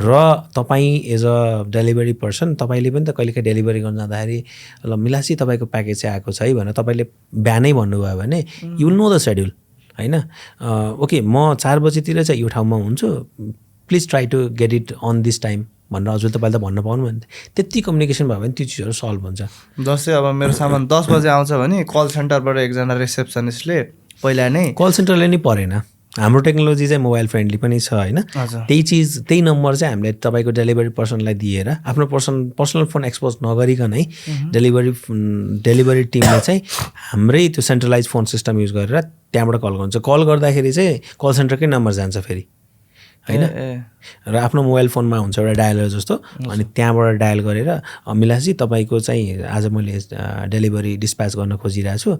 र तपाईँ एज अ डेलिभरी पर्सन तपाईँले पनि त कहिलेकाहीँ डेलिभरी गर्न जाँदाखेरि ल मिलासी तपाईँको प्याकेज चाहिँ आएको छ है भनेर तपाईँले बिहानै भन्नुभयो भने you will know the schedule होइन। ओके म 4 बजीतिर चाहिँ यो ठाउँमा हुन्छु, please try to get it on this time भनेर हजुर तपाईँले त भन्न पाउनु भने त्यति कम्युनिकेसन भयो भने त्यो चिजहरू सल्भ हुन्छ। जस्तै अब मेरो सामान 10 बजे आउँछ भने कल सेन्टरबाट एकजना रिसेप्सनिस्टले पहिला नै कल सेन्टरले नै परेन, हाम्रो टेक्नोलोजी चाहिँ मोबाइल फ्रेन्डली पनि छ होइन। त्यही नम्बर चाहिँ हामीले तपाईँको डेलिभरी पर्सनलाई दिएर आफ्नो पर्सनल फोन एक्सपोज नगरिकनै डेलिभरी टिमले चाहिँ हाम्रै त्यो सेन्ट्रलाइज फोन सिस्टम युज गरेर त्यहाँबाट कल गर्छ। कल गर्दाखेरि चाहिँ कल सेन्टरकै नम्बर जान्छ फेरि होइन, र आफ्नो मोबाइल फोनमा हुन्छ एउटा डायलर जस्तो, अनि त्यहाँबाट डायल गरेर मिलाजी तपाईँको चाहिँ आज मैले डेलिभरी डिस्प्याच गर्न खोजिरहेको छु,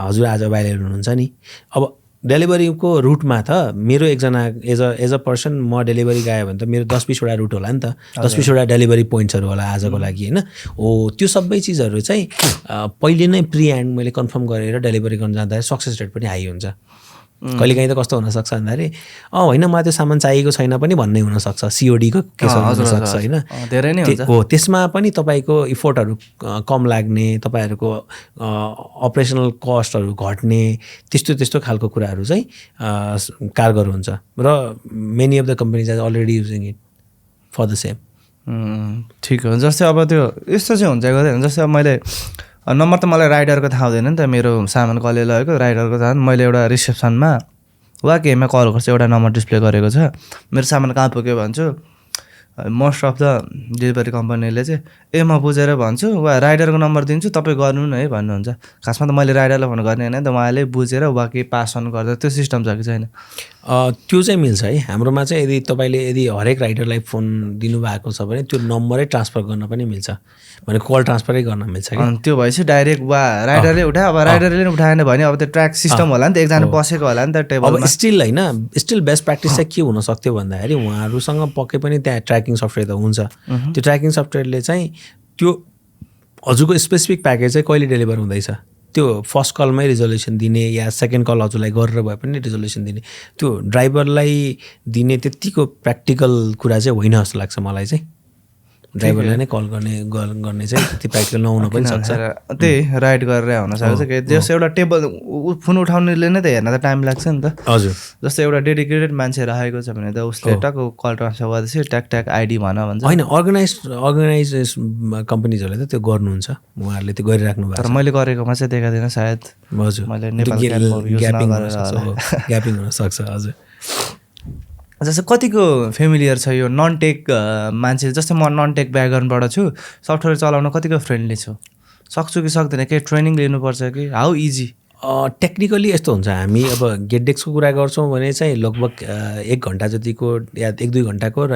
हजुर आज अभाइलेबल हुनुहुन्छ नि। अब डेलिभरीको रुटमा त मेरो एकजना एज अ पर्सन म डेलिभरी गयो भने त मेरो 10-20वटा रुट होला नि त, 10-20वटा डेलिभरी पोइन्ट्सहरू होला आजको लागि होइन। हो त्यो सबै चिजहरू चाहिँ पहिले नै प्री ह्यान्ड मैले कन्फर्म गरेर डेलिभरी गर्न जाँदाखेरि सक्सेस रेट पनि हाई हुन्छ। कहिलेकाहीँ त कस्तो हुनसक्छ भन्दाखेरि होइन मलाई त्यो सामान चाहिएको छैन पनि भन्ने हुनसक्छ, सिओडीको केसहरू हुनसक्छ होइन, धेरै नै हुन्छ। हो त्यसमा पनि तपाईँको इफोर्टहरू कम लाग्ने, तपाईँहरूको अपरेसनल कस्टहरू घट्ने, त्यस्तो खालको कुराहरू चाहिँ कारगर हुन्छ। र many of the companies are already using it for the same. ठिक हो। जस्तै अब त्यो यस्तो चाहिँ हुन्छ गर्दैन, जस्तै अब मैले नम्बर त मलाई राइडरको थाहा हुँदैन नि त, मेरो सामान कसले लगेको राइडरको थाहा, मैले एउटा रिसेप्सनमा वा केहीमा कल गर्छु, एउटा नम्बर डिस्प्ले गरेको छ, मेरो सामान कहाँ पुग्यो भन्छु, मोस्ट अफ द डेलिभरी कम्पनीले चाहिँ म बुझेर भन्छु वा राइडरको नम्बर दिन्छु तपाईँ गर्नु न है भन्नुहुन्छ। खासमा त मैले राइडरलाई फोन गर्ने होइन त, उहाँले बुझेर वा केही पास अन गर्दा त्यो सिस्टम छ कि छैन? त्यो चाहिँ मिल्छ है हाम्रोमा चाहिँ। यदि तपाईँले हरेक राइडरलाई फोन दिनुभएको छ भने त्यो नम्बरै ट्रान्सफर गर्न पनि मिल्छ, भने कल ट्रान्सफरै गर्न मिल्छ कि। त्यो भएपछि डाइरेक्ट वा राइडरले उठायो, अब राइडरले उठाएन भने अब त्यो ट्र्याक सिस्टम होला नि त, एकजना बसेको होला नि त टेबलमा। अब स्टिल बेस्ट प्र्याक्टिस चाहिँ के हुनसक्थ्यो भन्दाखेरि उहाँहरूसँग पक्कै पनि त्यहाँ ट्र्याकिङ सफ्टवेयर त हुन्छ, त्यो ट्र्याकिङ सफ्टवेयरले चाहिँ त्यो हजुरको स्पेसिफिक प्याकेज चाहिँ कहिले डेलिभर हुँदैछ त्यो फर्स्ट कलमै रिजोल्युसन दिने या सेकेन्ड कल हजुरलाई गरेर भए पनि रिजोल्युसन दिने, त्यो ड्राइभरलाई दिने त्यत्तिको प्र्याक्टिकल कुरा चाहिँ होइन जस्तो लाग्छ मलाई चाहिँ। ड्राइभरलाई नै कल गर्ने चाहिँ त्यति प्र्याक्टिकल नहुन पनि सक्छ। त्यही राइड गरेर हुनसक्छ कि जस्तो एउटा टेबल फोन उठाउनेले नै त हेर्न त टाइम लाग्छ नि त। हजुर जस्तो एउटा डेडिकेटेड मान्छे राखेको छ भने त उसले टक्क कल ट्रान्सफर गर्दैछ ट्याक आइडी भन्छ होइन। अर्गनाइज कम्पनीजहरूले त त्यो गर्नुहुन्छ, उहाँहरूले त्यो गरिराख्नु भएको छ। तर मैले गरेकोमा चाहिँ देखाउँदैन सायद। हजुर मैले नेपाल ग्यापिङ हुनसक्छ। हजुर जस्तो कतिको फेमिलियर छ यो नन टेक मान्छे, जस्तै म नन टेक ब्याकग्राउन्डबाट छु, सफ्टवेयर चलाउन कतिको फ्रेन्डली छु, सक्छु कि सक्दैन, केही ट्रेनिङ लिनुपर्छ कि हाउ इजी? टेक्निकली यस्तो हुन्छ, हामी अब गेटडेक्सको कुरा गर्छौँ भने चाहिँ लगभग 1 घन्टा जतिको या 1-2 घन्टाको, र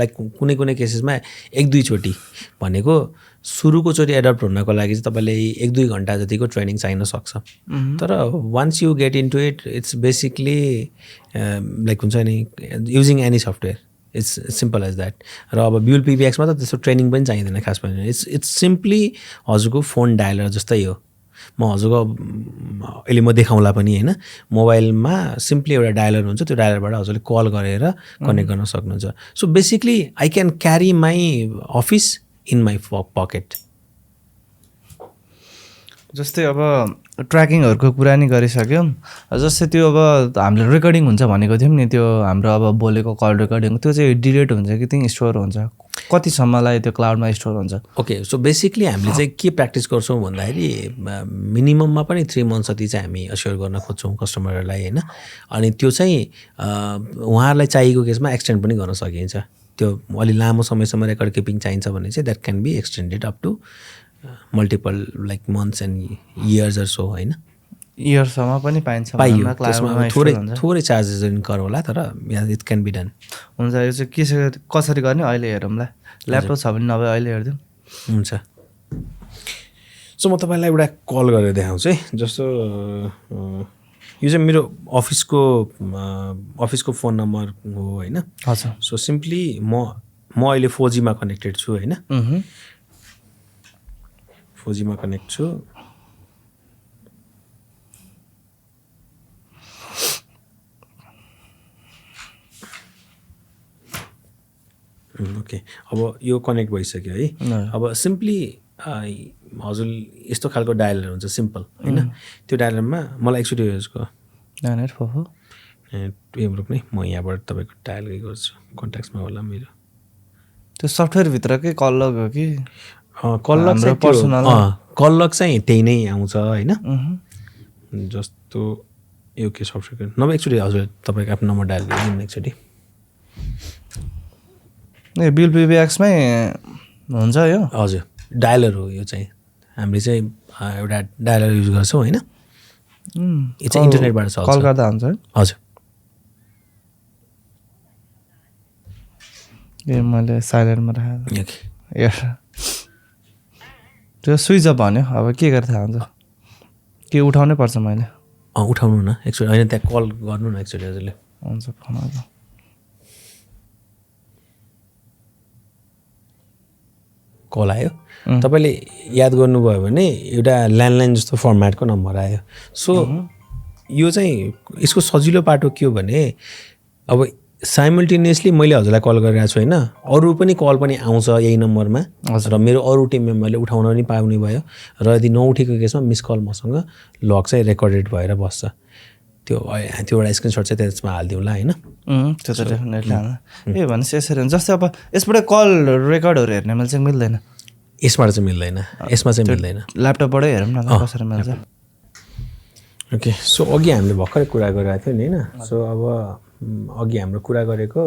लाइक कुनै केसेसमा 1-2 चोटि भनेको सुरुको चोटि एडप्ट हुनको लागि चाहिँ तपाईँले 1-2 घन्टा जतिको ट्रेनिङ चाहिन सक्छ। तर once you get into it it's basically like हुन्छ नि using any software, it's simple as that. र अब ब्युल पिबिएक्समा त त्यस्तो ट्रेनिङ पनि चाहिँदैन खास पनि, इट्स सिम्पली हजुरको फोन डायलर जस्तै हो। म हजुरको अहिले म देखाउँला पनि होइन, मोबाइलमा सिम्पली एउटा डायलर हुन्छ, त्यो डायलरबाट हजुरले कल गरेर कनेक्ट गर्न सक्नुहुन्छ। So basically I can carry my office in my pocket. जस्तै अब ट्र्याकिङहरूको कुरा नि गरिसक्यौँ, जस्तै त्यो अब हामीले रेकर्डिङ हुन्छ भनेको थियौँ नि, त्यो हाम्रो अब बोलेको कल रेकर्डिङ त्यो चाहिँ डिलिट हुन्छ कि त्यहीँ स्टोर हुन्छ, कतिसम्मलाई त्यो क्लाउडमा स्टोर हुन्छ? ओके, सो बेसिकली हामीले चाहिँ के प्र्याक्टिस गर्छौँ भन्दाखेरि मिनिमममा पनि 3 मन्थ जति चाहिँ हामी अस्योर गर्न खोज्छौँ कस्टमरहरूलाई होइन। अनि त्यो चाहिँ उहाँहरूलाई चाहिएको केसमा एक्सटेन्ड पनि गर्न सकिन्छ। त्यो अलि लामो समयसम्म रेकर्ड किपिङ चाहिन्छ भने चाहिँ that can be extended up to multiple like months and years or so होइन। इयर्ससम्म पनि पाइन्छ, पाइयो। त्यसमा थोरै चार्जेस इन्कर होला, तर इट क्यान बी डन। हुन्छ, यो चाहिँ के कसरी गर्ने अहिले हेरौँला, ल्यापटप छ भने नभए अहिले हेरिदिउँ। हुन्छ, सो म तपाईँलाई एउटा कल गरेर देखाउँछु है। जस्तो यो चाहिँ मेरो अफिसको फोन नम्बर हो होइन। हजुर। सो सिम्पली म अहिले 4Gमा कनेक्टेड छु होइन, 4Gमा कनेक्ट छु। ओके, अब यो कनेक्ट भइसक्यो है। अब सिम्पली हजुर यस्तो खालको डायलर हुन्छ सिम्पल होइन, त्यो डायलरमा मलाई एकचोटि यसको हाम्रो पनि म यहाँबाट तपाईँको डायल गर्छु, कन्ट्याक्ट्समा होला मेरो। त्यो सफ्टवेयरभित्रकै कल लग हो कि कल लग पर्सनल कल लग चाहिँ त्यही नै आउँछ होइन जस्तो यो के सफ्टवेयर नभए एकचोटि हजुर तपाईँको आफ्नो नम्बर डायल गरिदिनु एकचोटि ए बिल पिबिएक्समै हुन्छ यो हजुर डायलर हो यो चाहिँ हामीले चाहिँ एउटा डायलर युज गर्छौँ होइन यो चाहिँ इन्टरनेटबाट चल्छ कल गर्दा हुन्छ है हजुर ए मैले साइलेन्टमा राखेँ ओके ए त्यो स्विच अफ भन्यो अब के गरेर थाहा हुन्छ के उठाउनै पर्छ मैले उठाउनु न एकचोटि होइन त्यहाँ कल गर्नु न एकचोटि हजुरले हुन्छ फोन आउँछ कल आयो तपाईँले याद गर्नुभयो भने एउटा ल्यान्डलाइन जस्तो फर्मेटको नम्बर आयो सो यो चाहिँ यसको सजिलो पाटो के हो भने अब साइमल्टेनियसली मैले हजुरलाई कल गरिरहेको छु होइन अरू पनि कल पनि आउँछ यही नम्बरमा र मेरो अरू टिम मेम्बरले उठाउन पनि पाउने भयो र यदि नउठेको केसमा मिस कल मसँग लग चाहिँ रेकर्डेड भएर बस्छ त्यो एउटा स्क्रिनसट चाहिँ त्यसमा हालिदिउँला होइन त्यो त डेफिनेटली ए भनेपछि यसरी हुन्छ जस्तै अब यसबाट कल रेकर्डहरू हेर्ने मैले चाहिँ मिल्दैन यसबाट चाहिँ मिल्दैन यसमा चाहिँ मिल्दैन ल्यापटपबाटै हेरौँ न कसरी मिल्छ ओके सो अघि हामीले भर्खरै कुरा गरिरहेको थियो नि होइन सो अब अघि हाम्रो कुरा गरेको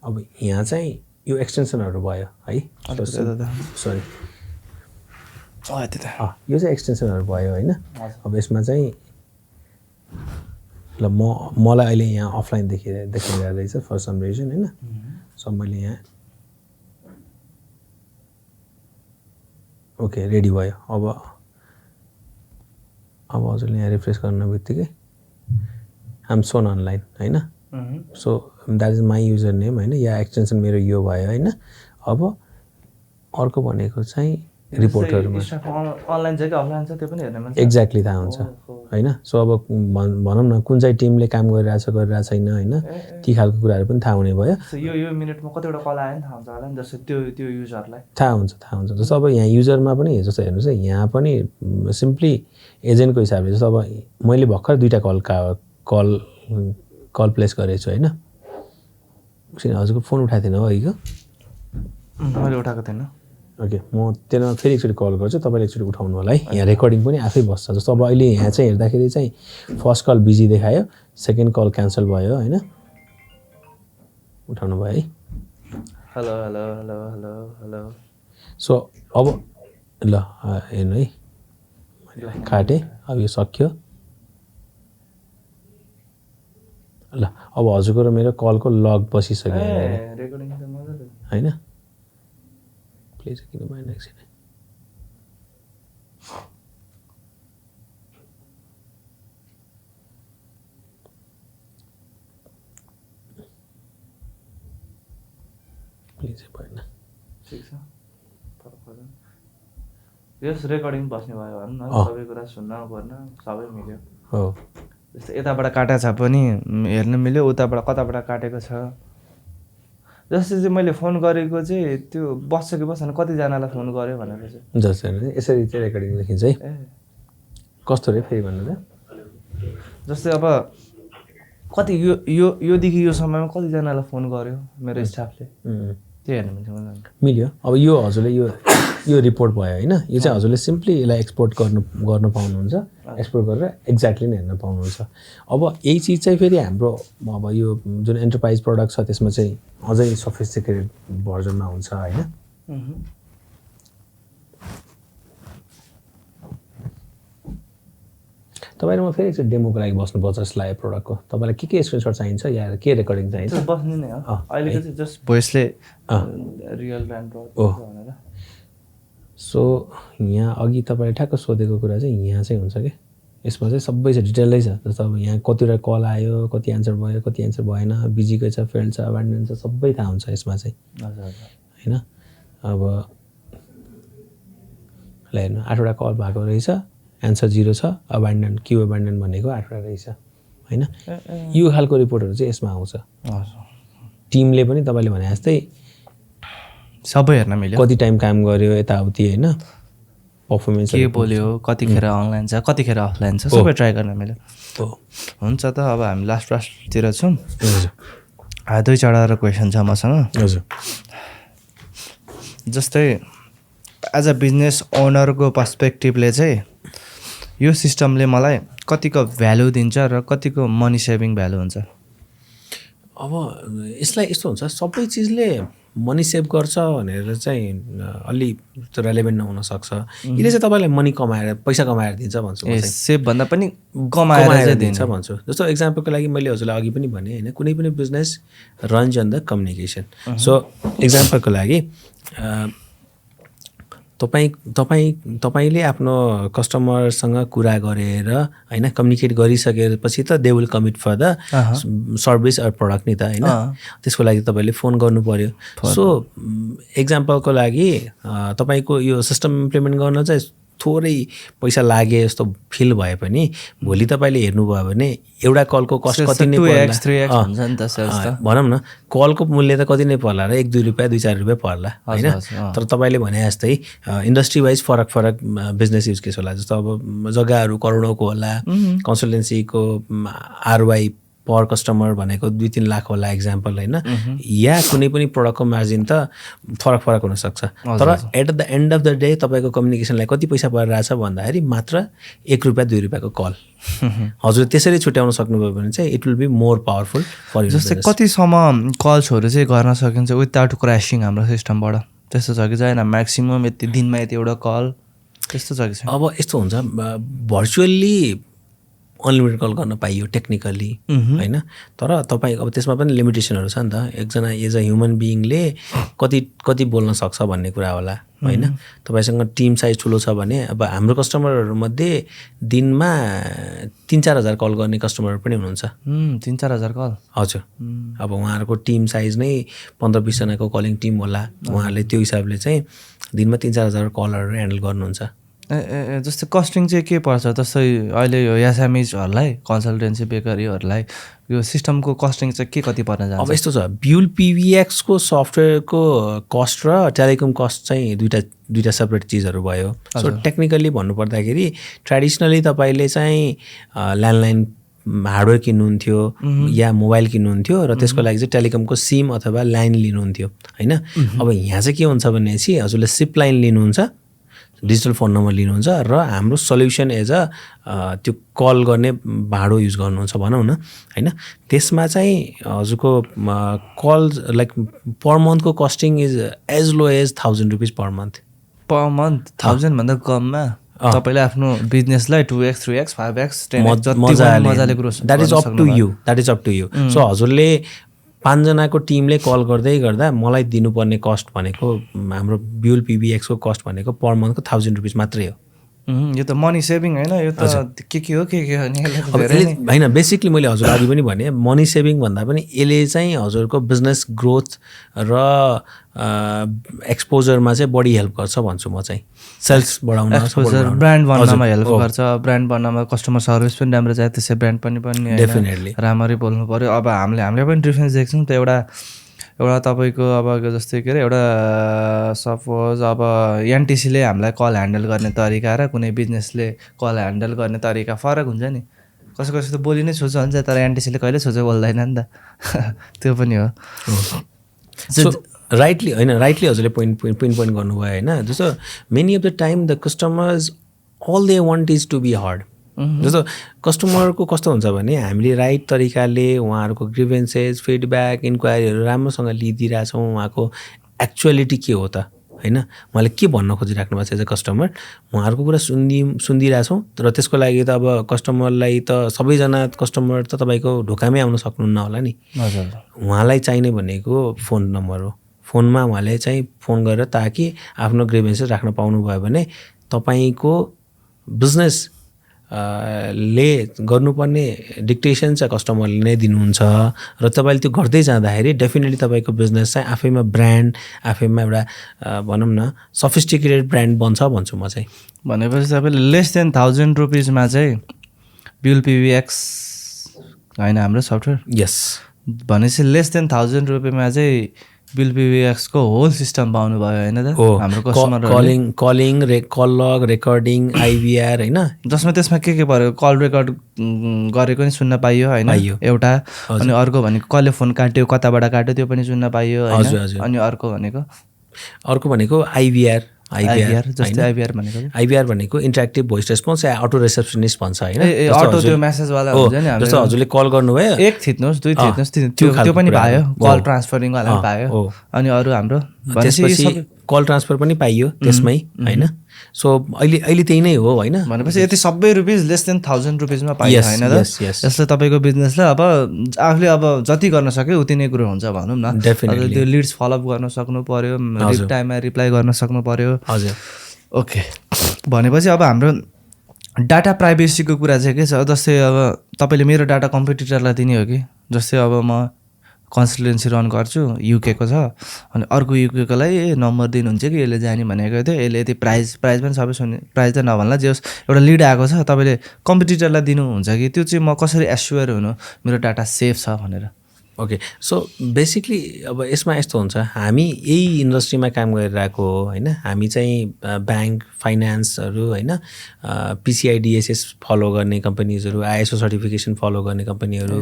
अब यहाँ चाहिँ यो एक्सटेन्सनहरू भयो है सरी यो चाहिँ एक्सटेन्सनहरू भयो होइन अब यसमा चाहिँ ल मलाई अहिले यहाँ अफलाइन देखिरहेको रहेछ फर सम रिजन होइन सो मैले यहाँ ओके रेडी भयो अब हजुरले यहाँ रिफ्रेस गर्न बित्तिकै आम सोन अनलाइन होइन so that is my user name होइन या एक्सटेन्सन मेरो यो भयो होइन अब अर्को भनेको चाहिँ रिपोर्टहरूमा अनलाइन छ कि अफलाइन छ त्यो पनि हेर्न एक्ज्याक्टली थाहा हुन्छ होइन सो अब भनौँ न कुन चाहिँ टिमले काम गरिरहेको छैन होइन ती खालको कुराहरू पनि थाहा हुने भयो यो मिनटमा कतिवटा कल आयो नि थाहा हुन्छ होला नि जस्तो त्यो युजरलाई थाहा हुन्छ जस्तो अब यहाँ युजरमा पनि जस्तो हेर्नुहोस् है यहाँ पनि सिम्पली एजेन्टको हिसाबले जस्तो अब मैले भर्खर 2टा कल प्लेस गरेको छु होइन हजुरको फोन उठाएको थिएन हो अघिको मैले उठाएको थिएन ओके म त्यसमा फेरि एकचोटि कल गर्छु तपाईँले एकचोटि उठाउनु होला है यहाँ रेकर्डिङ पनि आफै बस्छ जस्तो अब अहिले यहाँ चाहिँ हेर्दाखेरि चाहिँ फर्स्ट कल बिजी देखायो सेकेन्ड कल क्यान्सल भयो होइन उठाउनु भयो है hello hello hello hello hello so अब ल हेर्नु है मैले काटेँ अब यो सक्यो ल अब हजुरको र मेरो कलको लग बसिसक्यो होइन प्ले चाहिँ किन भएन एकछिन प्ले चाहिँ भएन ठिक छ यस रेकर्डिङ बस्ने भयो भनौँ न सबै कुरा सुन्न गर्न सबै मिल्यो हो जस्तो यताबाट काटेको छ पनि हेर्न मिल्यो उताबाट कताबाट काटेको छ जस्तो चाहिँ मैले फोन गरेको चाहिँ त्यो बस्छ कि बस्दैन कतिजनालाई फोन गऱ्यो भनेर चाहिँ जस्तो यसरी चाहिँ रेकर्डिङ लेखिन्छ है कस्तो रे फेरि भन्नु त जस्तै अब कति योदेखि यो समयमा कतिजनालाई फोन गर्यो मेरो स्टाफले त्यो हेर्नु मिल्छ मिल्यो अब यो हजुरले यो रिपोर्ट भयो होइन यो चाहिँ हजुरले सिम्पली यसलाई एक्सपोर्ट गर्न पाउनुहुन्छ एक्सपोर्ट गरेर एक्ज्याक्टली नै हेर्न पाउनुहुन्छ अब यही चिज चाहिँ फेरि हाम्रो अब यो जुन एन्टरप्राइज प्रडक्ट छ त्यसमा चाहिँ अझै सफिस्टिकेटेड भर्जनमा हुन्छ होइन तपाईँले म फेरि एकचोटि डेमोको लागि बस्नुपर्छ जस्तो लाग्यो प्रडक्टको तपाईँलाई के स्क्रिनसट चाहिन्छ या के रेकर्डिङ चाहिन्छ बस्ने नै हो अहिलेको चाहिँ जस्ट भोइसले रियल ब्रान्ड भनेर सो यहाँ अघि तपाईँले ठ्याक्क सोधेको कुरा चाहिँ यहाँ चाहिँ हुन्छ कि यसमा चाहिँ सबै छ डिटेलै छ जस्तो अब यहाँ कतिवटा कल आयो कति एन्सर भयो कति एन्सर भएन बिजीकै छ फेल्ड छ अब्यान्डन छ सबै थाहा हुन्छ यसमा चाहिँ होइन अब ल हेर्नु 8वटा कल भएको रहेछ एन्सर 0 छ अब्यान्डन क्यु अब्यान्डन भनेको 8वटा रहेछ होइन यो खालको रिपोर्टहरू चाहिँ यसमा आउँछ टिमले पनि तपाईँले भने जस्तै सबै हेर्न मिल्यो कति टाइम काम गर्यो यताउति होइन पर्फर्मेन्स के बोल्यो कतिखेर अनलाइन छ कतिखेर अफलाइन छ सबै ट्राई गर्न मिल्यो हुन्छ त अब हामी लास्टतिर छौँ 2-4 क्वेसन छ मसँग हजुर जस्तै एज अ बिजनेस ओनरको पर्सपेक्टिभले चाहिँ यो सिस्टमले मलाई कतिको भ्यालु दिन्छ र कतिको मनी सेभिङ भ्यालु हुन्छ? अब यसलाई यस्तो हुन्छ, सबै चिजले मनी सेभ गर्छ भनेर चाहिँ अलि रेलेभेन्ट नहुनसक्छ। यसले चाहिँ तपाईँलाई मनी कमाएर पैसा कमाएर दिन्छ भन्छु, सेभ भन्दा पनि कमाएर दिन्छ भन्छु। जस्तो एक्जाम्पलको लागि मैले हजुरलाई अघि पनि भने होइन, कुनै पनि business runs on the communication. So एक्जाम्पलको लागि तपाईँले आफ्नो कस्टमरसँग कुरा गरेर होइन कम्युनिकेट गरिसकेपछि त they will commit for the service or product नि त होइन। त्यसको लागि तपाईँले फोन गर्नु पर्यो। सो एक्जाम्पलको लागि तपाईँको यो सिस्टम इम्प्लिमेन्ट गर्न चाहिँ थोरै पैसा लागे जस्तो फिल भए पनि भोलि तपाईँले हेर्नुभयो भने एउटा कलको कस्ट कति नै पर्ला, भनौँ न कलको मूल्य त कति नै पर्ला र 1-2 रुपियाँ 2-4 रुपियाँ पर्ला होइन। तर तपाईँले भने जस्तै इन्डस्ट्री वाइज फरक फरक बिजनेस युज केस होला। जस्तो अब जग्गाहरू करोडौँको होला, कन्सल्टेन्सीको आरवाई पर कस्टमर भनेको 2-3 लाख होला एक्जाम्पल होइन। या कुनै पनि प्रडक्टको मार्जिन त फरक फरक हुनसक्छ। तर at the end of the day तपाईँको कम्युनिकेसनलाई कति पैसा परिरहेछ भन्दाखेरि मात्र 1 रुपियाँ 2 रुपियाँको कल। हजुर त्यसरी छुट्याउन सक्नुभयो भने चाहिँ it will be more powerful for you. जस्तै कतिसम्म कल्सहरू चाहिँ गर्न सकिन्छ विदाउट क्रासिङ हाम्रो सिस्टमबाट? त्यस्तो छ कि छैन? म्याक्सिमम् यति दिनमा यति एउटा कल त्यस्तो छ कि छैन? अब यस्तो हुन्छ, भर्चुअल्ली अनलिमिटेड कल गर्न पाइयो टेक्निकली होइन। तर तपाईँ अब त्यसमा पनि लिमिटेसनहरू छ नि त। एकजना एज अ ह्युमन बिइङले कति बोल्न सक्छ भन्ने कुरा होला होइन। तपाईँसँग टिम साइज ठुलो छ भने अब हाम्रो कस्टमरहरूमध्ये दिनमा 3-4 हजार कल गर्ने कस्टमर पनि हुनुहुन्छ। 3-4 हजार कल? हजुर। अब उहाँहरूको टिम साइज नै 15-20 जनाको कलिङ टिम होला। उहाँहरूले त्यो हिसाबले चाहिँ दिनमा 3-4 हजार कलहरू ह्यान्डल गर्नुहुन्छ। जस्तै कस्टिङ चाहिँ के पर्छ? जस्तै अहिले यो एसएमइजहरूलाई, कन्सल्टेन्सी बेकरीहरूलाई यो सिस्टमको कस्टिङ चाहिँ के कति पर्न जान्छ? अब यस्तो छ, ब्युल पिभिएक्सको सफ्टवेयरको कस्ट र टेलिकम कस्ट चाहिँ दुईवटा सेपरेट चिजहरू भयो। सो टेक्निकली भन्नुपर्दाखेरि ट्रेडिसनली तपाईँले चाहिँ ल्यान्डलाइन हार्डवेयर किन्नुहुन्थ्यो या मोबाइल किन्नुहुन्थ्यो र त्यसको लागि चाहिँ टेलिकमको सिम अथवा लाइन लिनुहुन्थ्यो होइन। अब यहाँ चाहिँ के हुन्छ भनेपछि हजुरले सिप लाइन लिनुहुन्छ, डिजिटल फोन नम्बर लिनुहुन्छ र हाम्रो सल्युसन एज अ त्यो कल गर्ने भाडो युज गर्नुहुन्छ भनौँ न होइन। त्यसमा चाहिँ हजुरको कल लाइक पर मन्थको costing is as low as 1000 rupees per month. 1000 भन्दा कममा तपाईँले आफ्नो बिजनेसलाई 2x 3x 5x 10x मजाले grow. That is up to you. सो हजुरले 5 जनाको टिमले कल गर्दै गर्दा मलाई दिनुपर्ने कस्ट भनेको हाम्रो ब्युल पिभिएक्सको कस्ट भनेको पर मन्थको 1000 रुपिस मात्रै हो। यो त मनी सेभिङ होइन? यो त के हो होइन। बेसिकली मैले हजुर अघि पनि भने मनी सेभिङ भन्दा पनि यसले चाहिँ हजुरको बिजनेस ग्रोथ र एक्सपोजरमा चाहिँ बढी हेल्प गर्छ भन्छु म चाहिँ। सेल्स बढाउन, ब्रान्ड बन्नमा हेल्प गर्छ। ब्रान्ड बन्नमा कस्टमर सर्भिस पनि राम्रो चाहियो, त्यसै ब्रान्ड पनि डेफिनेटली राम्ररी बोल्नु पऱ्यो। अब हामीले पनि डिफ्रेन्स देख्छौँ त। एउटा तपाईँको अब जस्तै के अरे एउटा सपोज अब एनटिसीले हामीलाई कल ह्यान्डल गर्ने तरिका र कुनै बिजनेसले कल ह्यान्डल गर्ने तरिका फरक हुन्छ नि। कसै त बोली नै छुट्छ हुन्छ, तर एनटिसीले कहिले छुट्छ बोल्दैन नि त। त्यो पनि हो। राइटली हजुरले पोइन्ट गर्नुभयो होइन। जस्तो many of the time the customers all they want is to be heard. जस्तो कस्टमरको कस्तो हुन्छ भने हामीले राइट तरिकाले उहाँहरूको ग्रिभेन्सेस, फिडब्याक, इन्क्वायरीहरू राम्रोसँग लिइदिरहेछौँ। उहाँको एक्चुअलिटी के हो त होइन, उहाँले के भन्न खोजिराख्नु भएको छ एज अ कस्टमर, उहाँहरूको कुरा सुनिदिरहेछौँ। तर त्यसको लागि त अब कस्टमरलाई त सबैजना कस्टमर त तपाईँको ढोकामै आउन सक्नुहुन्न होला नि। उहाँलाई चाहिने भनेको फोन नम्बर हो। फोनमा उहाँले चाहिँ फोन गरेर ताकि आफ्नो ग्रिभेन्सेस राख्न पाउनुभयो भने तपाईँको बिजनेस ले गर्नुपर्ने डिक्टेसन चाहिँ कस्टमरले नै दिनुहुन्छ र तपाईँले त्यो गर्दै जाँदाखेरि डेफिनेटली तपाईँको बिजनेस चाहिँ आफैमा ब्रान्ड, आफैमा एउटा भनौँ न सफिस्टिकेटेड ब्रान्ड बन्छ भन्छु म चाहिँ। भनेपछि तपाईँले लेस देन 1000 रुपिसमा चाहिँ ब्युल पिभिएक्स होइन हाम्रो सफ्टवेयर? यस। भनेपछि लेस देन 1000 रुपियाँमा चाहिँ ब्युल पिभिएक्सको होल सिस्टम पाउनुभयो होइन त? हाम्रो कस्टमर कलिङ कल लग, रेकर्डिङ, आइभीआर होइन। जसमा त्यसमा के पऱ्यो? कल रेकर्ड गरेको नि सुन्न पाइयो होइन एउटा, अनि अर्को भनेको कसले फोन काट्यो, कताबाट काट्यो त्यो पनि सुन्न पाइयो होइन। अनि अर्को भनेको अर्को भनेको आइभीआर जस्तै आइभीआर भनेको आइभीआर भनेको इन्टरेक्टिभ भोइस रेस्पोन्स या अटो रिसेप्सनिस्ट भन्छ होइन अटो त्यो मेसेजवाला हुन्छ नि जस्तो हजुरले कल गर्नुभयो एक थिच्नुहोस् दुई थिच्नुहोस् त्यो पनि भयो कल ट्रान्सफरिङवाला पनि पायो अनि अरू हाम्रो त्यसपछि कल ट्रान्सफर पनि पाइयो त्यसमै होइन सो अहिले त्यही नै हो होइन भनेपछि यति सबै रुपिस लेस देन 1000 रुपिसमा पाइयो होइन त यसले तपाईँको बिजनेसलाई अब आफूले अब जति गर्न सक्यो उति नै कुरो हुन्छ भनौँ न त्यो लिड्स फलोअप गर्न सक्नु पर्यो टाइममा रिप्लाई गर्न सक्नु पर्यो हजुर ओके भनेपछि अब हाम्रो डाटा प्राइभेसीको कुरा चाहिँ के छ जस्तै अब तपाईँले मेरो डाटा कम्पिटिटरलाई दिने हो कि जस्तै अब म कन्सल्टेन्सी रन गर्छु युकेको छ अनि अर्को युकेको लागि नम्बर दिनुहुन्छ कि यसले जाने भनेको थियो यसले यति प्राइज पनि सबै सुन्ने प्राइज त नभन्ला जे होस् एउटा लिड आएको छ तपाईँले कम्पिटिटरलाई दिनुहुन्छ कि त्यो चाहिँ म कसरी एस्योर हुनु मेरो डाटा सेफ छ भनेर ओके सो बेसिकली अब यसमा यस्तो हुन्छ हामी यही इन्डस्ट्रीमा काम गरिरहेको हो होइन हामी चाहिँ ब्याङ्क फाइनेन्सहरू होइन पिसिआइडिएसएस फलो गर्ने कम्पनीजहरू आइएसओ सर्टिफिकेसन फलो गर्ने कम्पनीहरू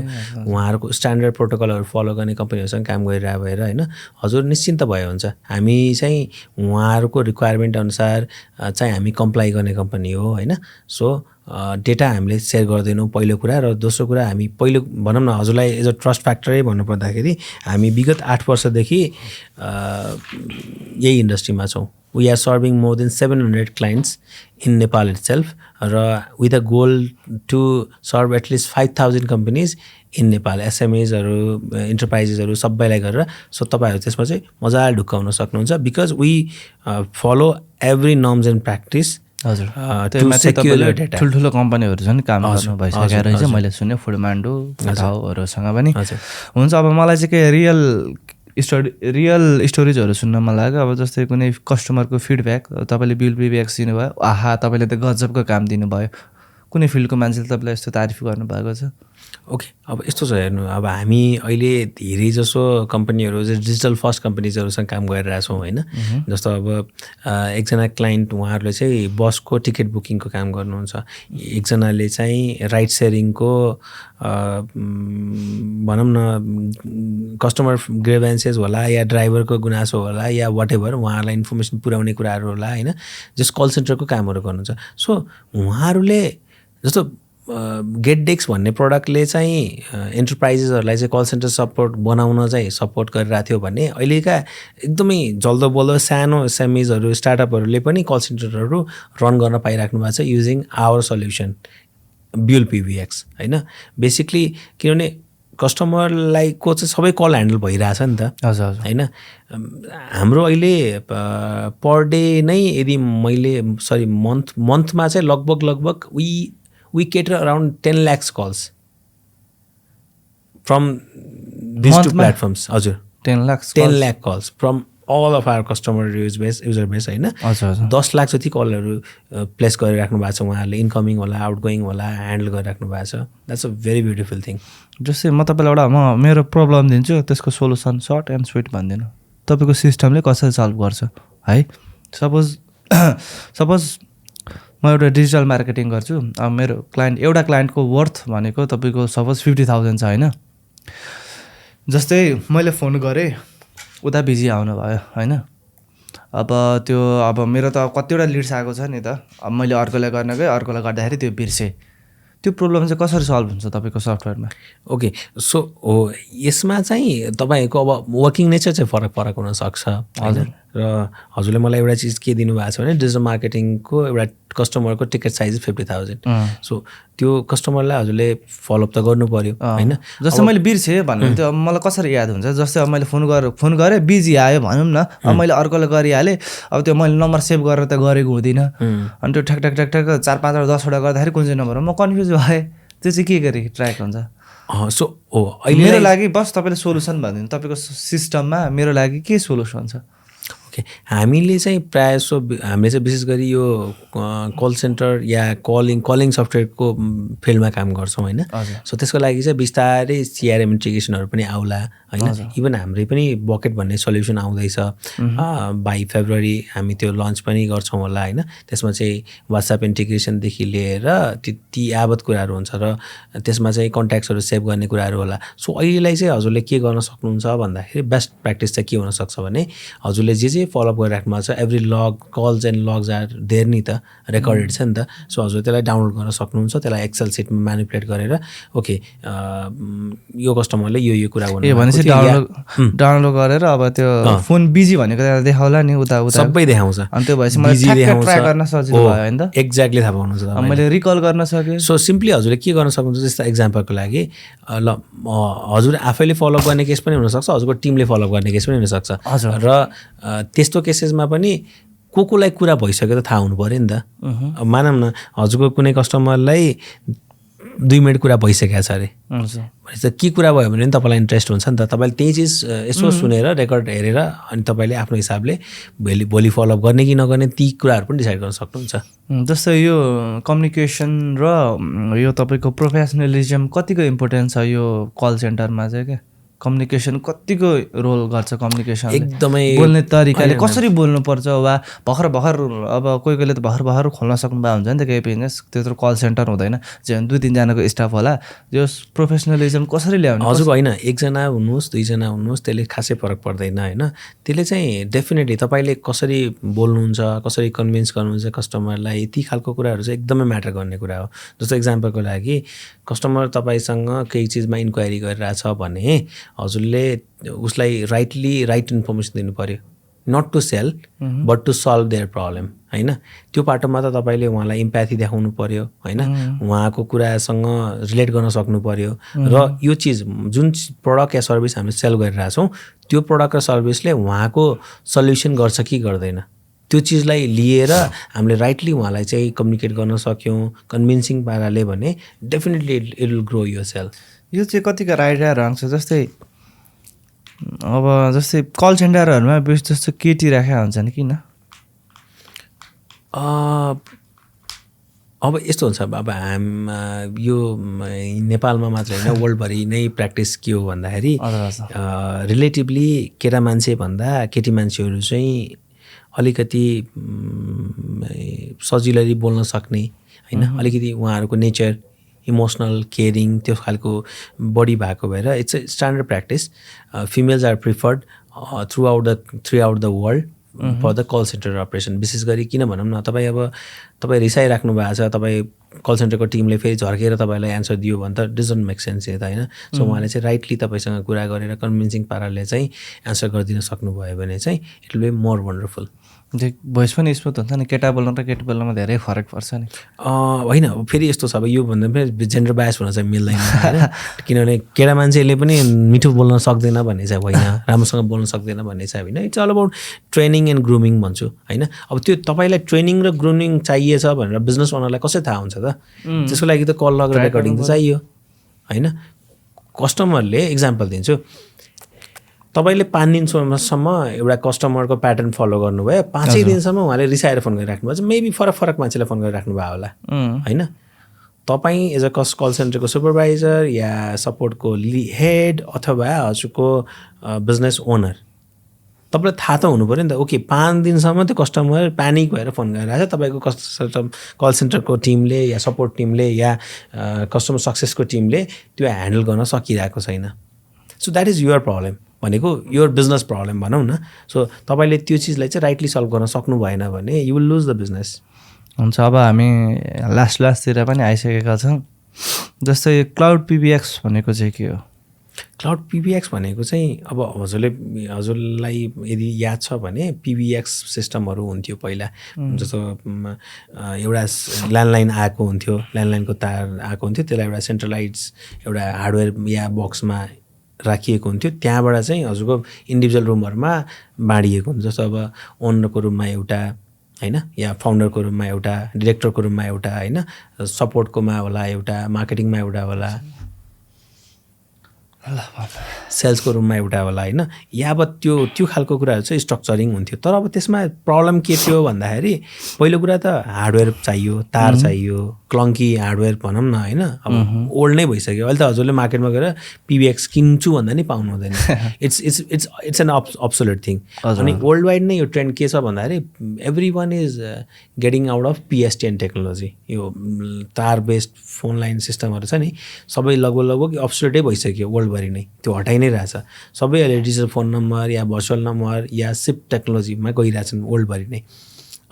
उहाँहरूको स्ट्यान्डर्ड प्रोटोकलहरू फलो गर्ने कम्पनीहरूसँग काम गरिरहेको भएर होइन हजुर निश्चिन्त भयो हुन्छ हामी चाहिँ उहाँहरूको रिक्वायरमेन्ट अनुसार चाहिँ हामी कम्प्लाई गर्ने कम्पनी हो होइन सो डेटा हामीले सेयर गर्दैनौँ पहिलो कुरा र दोस्रो कुरा हामी पहिलो भनौँ न हजुरलाई एज अ ट्रस्ट फ्याक्टरै भन्नुपर्दाखेरि हामी विगत 8 वर्षदेखि यही इन्डस्ट्रीमा छौँ we are serving more than 700 clients in Nepal itself र with a goal to serve at least 5000 companies in Nepal एसएमएजहरू इन्टरप्राइजेसहरू सबैलाई गरेर सो तपाईँहरू त्यसमा चाहिँ मजाले ढुक्काउन सक्नुहुन्छ because we follow every norms and practice हजुर ठुल्ठुलो कम्पनीहरू छन् काम गर्नु भइसकेको रहेछ मैले सुने फुडमान्डो ठाउँहरूसँग पनि हुन्छ अब मलाई चाहिँ के रियल स्टोरिजहरू सुन्न मन लाग्यो अब जस्तै कुनै कस्टमरको फिडब्याक तपाईँले बिल पिब्याक दिनुभयो आहा तपाईँले त गजबको काम दिनुभयो कुनै फिल्डको मान्छेले तपाईँलाई यस्तो तारिफ गर्नुभएको छ ओके अब यस्तो छ हेर्नु अब हामी अहिले धेरै जसो कम्पनीहरू चाहिँ डिजिटल फर्स्ट कम्पनीजहरूसँग काम गरिरहेछौँ होइन जस्तो अब एकजना क्लाइन्ट उहाँहरूले चाहिँ बसको टिकट बुकिङको काम गर्नुहुन्छ एकजनाले चाहिँ राइड सेयरिङको भनौँ न कस्टमर ग्रेभेन्सेस होला या ड्राइभरको गुनासो होला या वाट एभर उहाँहरूलाई इन्फर्मेसन पुर्याउने कुराहरू होला होइन जस कल सेन्टरको कामहरू गर्नुहुन्छ सो उहाँहरूले जस्तो गेटडेक्स भन्ने प्रडक्टले चाहिँ इन्टरप्राइजेसहरूलाई चाहिँ कल सेन्टर सपोर्ट बनाउन चाहिँ सपोर्ट गरिरहेको थियो भने अहिलेका एकदमै जल्दो बल्दो सानो एसएमइजहरू स्टार्टअपहरूले पनि कल सेन्टरहरू रन गर्न पाइराख्नु भएको छ युजिङ आवर सल्युसन ब्युल पिबिएक्स होइन बेसिकली किनभने कस्टमरलाई को चाहिँ सबै कल ह्यान्डल भइरहेछ नि त हजुर होइन हाम्रो अहिले पर डे नै यदि मैले मन्थमा चाहिँ लगभग we cater around 10 lakhs calls from these two platforms हजुर 10 lakh calls from all of our customer user base होइन 10 लाख जति कलहरू प्लेस गरिराख्नु भएको छ उहाँहरूले इन्कमिङ होला आउटगोइङ होला ह्यान्डल गरिराख्नु भएको छ that's a very beautiful thing जस्तै म तपाईँलाई एउटा म मेरो प्रब्लम दिन्छु त्यसको सोल्युसन सर्ट एन्ड स्विट भन्दिनँ तपाईँको सिस्टमले कसरी सल्भ गर्छ है सपोज म एउटा डिजिटल मार्केटिङ गर्छु अब मेरो एउटा क्लाइन्टको वर्थ भनेको तपाईँको सपोज 50,000 छ होइन जस्तै मैले फोन गरेँ उता बिजी आउनु भयो होइन अब मेरो त कतिवटा लिड्स आएको छ नि त अब मैले अर्कोलाई गर्न गएँ अर्कोलाई गर्दाखेरि त्यो बिर्सेँ त्यो प्रब्लम चाहिँ कसरी सल्भ हुन्छ तपाईँको सफ्टवेयरमा ओके सो हो यसमा चाहिँ तपाईँको अब वर्किङ नेचर चाहिँ फरक हुनसक्छ हजुर र हजुरले मलाई एउटा चिज के दिनुभएको छ भने डिजिटल मार्केटिङको एउटा कस्टमरको टिकट साइज 50,000 सो त्यो कस्टमरलाई हजुरले फलोअप त गर्नु पर्यो होइन जस्तै मैले बिर्सेँ भन्नु त्यो मलाई कसरी याद हुन्छ जस्तै अब मैले फोन गरेँ बिजी आयो भनौँ न अब मैले अर्कोलाई गरिहालेँ अब त्यो मैले नम्बर सेभ गरेर त गरेको हुँदिनँ अनि त्यो ठ्याक 4-5 10वटा गर्दाखेरि कुन चाहिँ नम्बर हो म कन्फ्युज भएँ त्यो चाहिँ के गरी ट्र्याक हुन्छ सो हो अहिले मेरो लागि बस तपाईँले सोल्युसन भनिदिनु तपाईँको सिस्टममा मेरो लागि के सोल्युसन छ ओके हामीले चाहिँ प्रायः जसो हामीले चाहिँ विशेष गरी यो कल सेन्टर या कलिङ सफ्टवेयरको फिल्डमा काम गर्छौँ होइन सो त्यसको लागि चाहिँ बिस्तारै सिआरएम इन्टिग्रेसनहरू पनि आउला होइन इभन हाम्रै पनि बकेट भन्ने सल्युसन आउँदैछ बाई फेब्रुअरी हामी त्यो लन्च पनि गर्छौँ होला होइन त्यसमा चाहिँ वाट्सएप इन्टिग्रेसनदेखि लिएर ती यावत कुराहरू हुन्छ र त्यसमा चाहिँ कन्ट्याक्ट्सहरू सेभ गर्ने कुराहरू होला सो अहिलेलाई चाहिँ हजुरले के गर्न सक्नुहुन्छ भन्दाखेरि बेस्ट प्र्याक्टिस चाहिँ के हुनसक्छ भने हजुरले जे जे फलोअप गरिराख्नु भएको छ every log calls and logs are there नि त रेकर्डेड छ नि त सो हजुर त्यसलाई डाउनलोड गर्न सक्नुहुन्छ त्यसलाई एक्सेल सिटमा म्यानिपुलेट गरेर ओके यो कस्टमरले यो कुरा गर्नु भनेपछि डाउनलोड गरेर अब त्यो फोन बिजी भनेको त्यहाँ देखाउला नि उता सबै देखाउँछ अनि त्यो भएपछि मलाई ट्र्याक गर्न सजिलो भयो हैन त एक्ज्याक्टली थाहा पाउनुहुन्छ मैले रिकल गर्न सकेँ सो सिम्पली हजुरले के गर्न सक्नुहुन्छ जस्तो एक्जाम्पलको लागि ल हजुर आफैले फलोअप गर्ने केस पनि हुनसक्छ हजुरको टिमले फलोअप गर्ने केस पनि हुनसक्छ र त्यस्तो केसेसमा पनि कोलाई कुरा भइसक्यो त थाहा हुनु पऱ्यो नि त मानौँ न हजुरको कुनै कस्टमरलाई 2 मिनट कुरा भइसकेको छ अरे भनेपछि के कुरा भयो भने तपाईँलाई इन्ट्रेस्ट हुन्छ नि त तपाईँले त्यही चिज यसो सुनेर रेकर्ड हेरेर अनि तपाईँले आफ्नो हिसाबले भोलि फलोअप गर्ने कि नगर्ने ती कुराहरू पनि डिसाइड गर्न सक्नुहुन्छ जस्तो यो कम्युनिकेसन र यो तपाईँको प्रोफेसनलिजम कतिको इम्पोर्टेन्ट छ यो कल सेन्टरमा चाहिँ क्या कम्युनिकेसन कतिको रोल गर्छ कम्युनिकेसन एकदमै बोल्ने तरिकाले कसरी बोल्नुपर्छ वा भर्खर अब कोहीले त भर्खर खोल्न सक्नुभएको हुन्छ नि त केही बिजनेस त्यत्रो कल सेन्टर हुँदैन जे 2-3 जनाको स्टाफ होला यो प्रोफेसनलिजम कसरी ल्याउने हजुर होइन 1 जना हुनुहोस् 2 जना हुनुहोस् त्यसले खासै फरक पर्दैन होइन त्यसले चाहिँ डेफिनेटली तपाईँले कसरी बोल्नुहुन्छ कसरी कन्भिन्स गर्नुहुन्छ कस्टमरलाई ती खालको कुराहरू चाहिँ एकदमै म्याटर गर्ने कुरा हो जस्तो एक्जाम्पलको लागि कस्टमर तपाईँसँग केही चिजमा इन्क्वायरी गरिरहेछ भने हजुरले उसलाई राइट इन्फर्मेसन दिनु पर्यो not to sell but to solve their problem होइन त्यो पाटोमा त तपाईँले उहाँलाई इम्प्याथी देखाउनु पर्यो होइन उहाँको कुरासँग रिलेट गर्न सक्नु पर्यो र यो चिज जुन प्रडक्ट या सर्भिस हामीले सेल गरिरहेछौँ त्यो प्रडक्ट र सर्भिसले उहाँको सल्युसन गर्छ कि गर्दैन त्यो चिजलाई लिएर हामीले राइटली उहाँलाई चाहिँ कम्युनिकेट गर्न सक्यौँ कन्भिन्सिङ पाराले भने definitely it will grow your self यो चाहिँ कतिको आइडियाहरू आउँछ जस्तै कल सेन्टरहरूमा बेसी जस्तो केटी राखेको हुन्छ नि किन अब यस्तो हुन्छ अब यो नेपालमा मात्र होइन वर्ल्डभरि नै प्र्याक्टिस के हो भन्दाखेरि रिलेटिभली केटा मान्छे भन्दा केटी मान्छेहरू चाहिँ अलिकति सजिलै बोल्न सक्ने होइन अलिकति उहाँहरूको नेचर इमोसनल केयरिङ त्यो खालको बढी भएको भएर it's a standard practice females are preferred throughout the world for the call centre operation विशेष गरी किन भनौँ न तपाईँ रिसाइराख्नु भएको छ तपाईँ कल सेन्टरको टिमले फेरि झर्केर तपाईँलाई एन्सर दियो भने त डजन्ट मेक सेन्स यता होइन सो उहाँले चाहिँ राइटली तपाईँसँग कुरा गरेर कन्भिन्सिङ पाराले चाहिँ एन्सर गरिदिन सक्नुभयो भने चाहिँ it will be more wonderful voice पनि स्मुथ हुन्छ नि केटा बोल्नु र केटी बोल्नुमा धेरै फरक पर्छ नि होइन फेरि यस्तो छ अब यो भन्दा पनि जेन्डर बायस हुन चाहिँ मिल्दैन होइन किनभने केटा मान्छेले पनि मिठो बोल्न सक्दैन भन्ने चाहिँ होइन राम्रोसँग बोल्न सक्दैन भन्ने चाहिँ होइन it's all about training and grooming भन्छु होइन अब त्यो तपाईँलाई ट्रेनिङ र ग्रुमिङ चाहिएछ भनेर बिजनेस ओनरलाई कसरी थाहा हुन्छ त त्यसको लागि त कल लगेर रेकर्डिङ त चाहियो होइन कस्टमरले इक्जाम्पल दिन्छु तपाईँले 5 दिनसम्म एउटा कस्टमरको प्याटर्न फलो गर्नुभयो 5 दिनसम्म उहाँले रिसाएर फोन गरिराख्नु भयो मेबी फरक मान्छेलाई फोन गरिराख्नु भयो होला होइन तपाईँ एज अ कल सेन्टरको सुपरभाइजर या सपोर्टको हेड अथवा हजुरको बिजनेस ओनर तपाईँलाई थाहा त हुनु पऱ्यो नि त ओके 5 दिनसम्म त्यो कस्टमर प्यानिक भएर फोन गरिरहेको छ तपाईँको कल सेन्टरको टिमले या सपोर्ट टिमले या कस्टमर सक्सेसको टिमले त्यो ह्यान्डल गर्न सकिरहेको छैन so that is your problem भनेको योर बिजनेस प्रब्लम भनौँ न सो तपाईँले त्यो चिजलाई चाहिँ राइटली सल्भ गर्न सक्नु भएन भने you will loose the business हुन्छ अब हामी लास्टतिर पनि आइसकेका छौँ जस्तै क्लाउड पिबिएक्स भनेको चाहिँ के हो क्लाउड पिबिएक्स भनेको चाहिँ अब हजुरलाई यदि याद छ भने पिबिएक्स सिस्टमहरू हुन्थ्यो पहिला जस्तो एउटा ल्यान्डलाइन आएको हुन्थ्यो ल्यान्डलाइनको तार आएको हुन्थ्यो त्यसलाई एउटा सेन्ट्रलाइज एउटा हार्डवेयर या बक्समा राखिएको हुन्थ्यो त्यहाँबाट चाहिँ हजुरको इन्डिभिजुअल रुमहरूमा बाँडिएको हुन्छ जस्तो अब ओनरको रुममा एउटा होइन या फाउन्डरको रुममा एउटा डिरेक्टरको रुममा एउटा होइन सपोर्टकोमा होला एउटा मार्केटिङमा एउटा होला सेल्सको रुममा एउटा होला होइन या अब त्यो खालको कुराहरू चाहिँ स्ट्रक्चरिङ हुन्थ्यो तर अब त्यसमा प्रब्लम के थियो भन्दाखेरि पहिलो कुरा त हार्डवेयर चाहियो तार चाहियो क्लङ्की हार्डवेयर भनौँ न होइन अब ओल्ड नै भइसक्यो अहिले त हजुरले मार्केटमा गएर पिबिएक्स किन्छु भन्दा नि पाउनु हुँदैन इट्स एन अब्सोल्युट थिङ अनि वर्ल्ड वाइड नै यो ट्रेन्ड के छ भन्दाखेरि every one is getting out of PSTN technology यो तार बेस्ड फोन लाइन सिस्टमहरू छ नि सबै लगभग अब्सोल्युटै भइसक्यो वर्ल्ड वर्ल्डभरि नै त्यो हटाइ नै रहेछ सबै अहिले डिजिटल फोन नम्बर या भर्चुअल नम्बर या सिप टेक्नोलोजीमा गइरहेछन् वर्ल्डभरि नै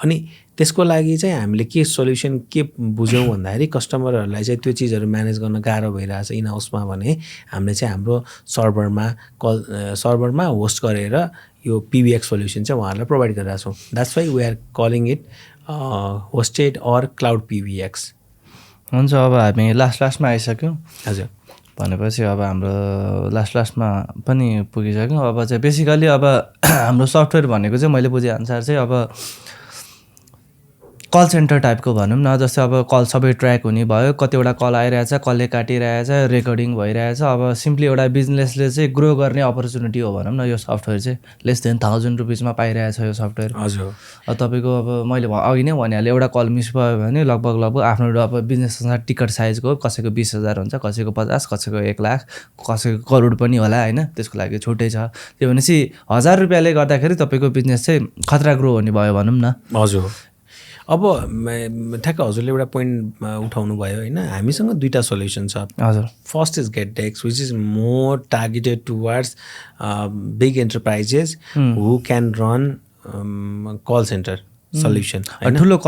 अनि त्यसको लागि चाहिँ हामीले के सोल्युसन के बुझ्यौँ भन्दाखेरि कस्टमरहरूलाई चाहिँ त्यो चिजहरू म्यानेज गर्न गाह्रो भइरहेछ इन हाउसमा भने हामीले चाहिँ हाम्रो सर्भरमा होस्ट गरेर यो पिबिएक्स सोल्युसन चाहिँ उहाँहरूलाई प्रोभाइड गरिरहेछौँ that's why we are calling it hosted or cloud PBX हुन्छ अब हामी लास्टमा आइसक्यौँ हजुर भनेपछि अब हाम्रो लास्टमा पनि पुगिसक्यौँ अब चाहिँ बेसिकली अब हाम्रो सफ्टवेयर भनेको चाहिँ मैले बुझेअनुसार चाहिँ अब कल सेन्टर टाइपको भनौँ न जस्तै अब कल सबै ट्र्याक हुने भयो कतिवटा कल आइरहेछ कसले काटिरहेछ रेकर्डिङ भइरहेछ अब सिम्पली एउटा बिजनेसले चाहिँ ग्रो गर्ने अपर्च्युनिटी हो भनौँ न यो सफ्टवेयर चाहिँ लेस देन 1000 रुपिसमा पाइरहेछ यो सफ्टवेयर हजुर तपाईँको अब मैले अघि नै भनिहालेँ एउटा कल मिस भयो भने लगभग आफ्नो अब बिजनेस अनुसार टिकट साइजको कसैको 20,000 हुन्छ कसैको 50 कसैको 1 लाख कसैको करोड पनि होला होइन त्यसको लागि छुट्टै छ त्यो भनेपछि 1000 रुपियाँले गर्दाखेरि तपाईँको बिजनेस चाहिँ खतरा ग्रो हुने भयो भनौँ न हजुर अब ठ्याक्क हजुरले एउटा पोइन्ट उठाउनु भयो होइन हामीसँग दुईवटा सोल्युसन छ हजुर फर्स्ट इज गेटडेक्स which is more targeted towards big enterprises who can run call centre solution ठुलो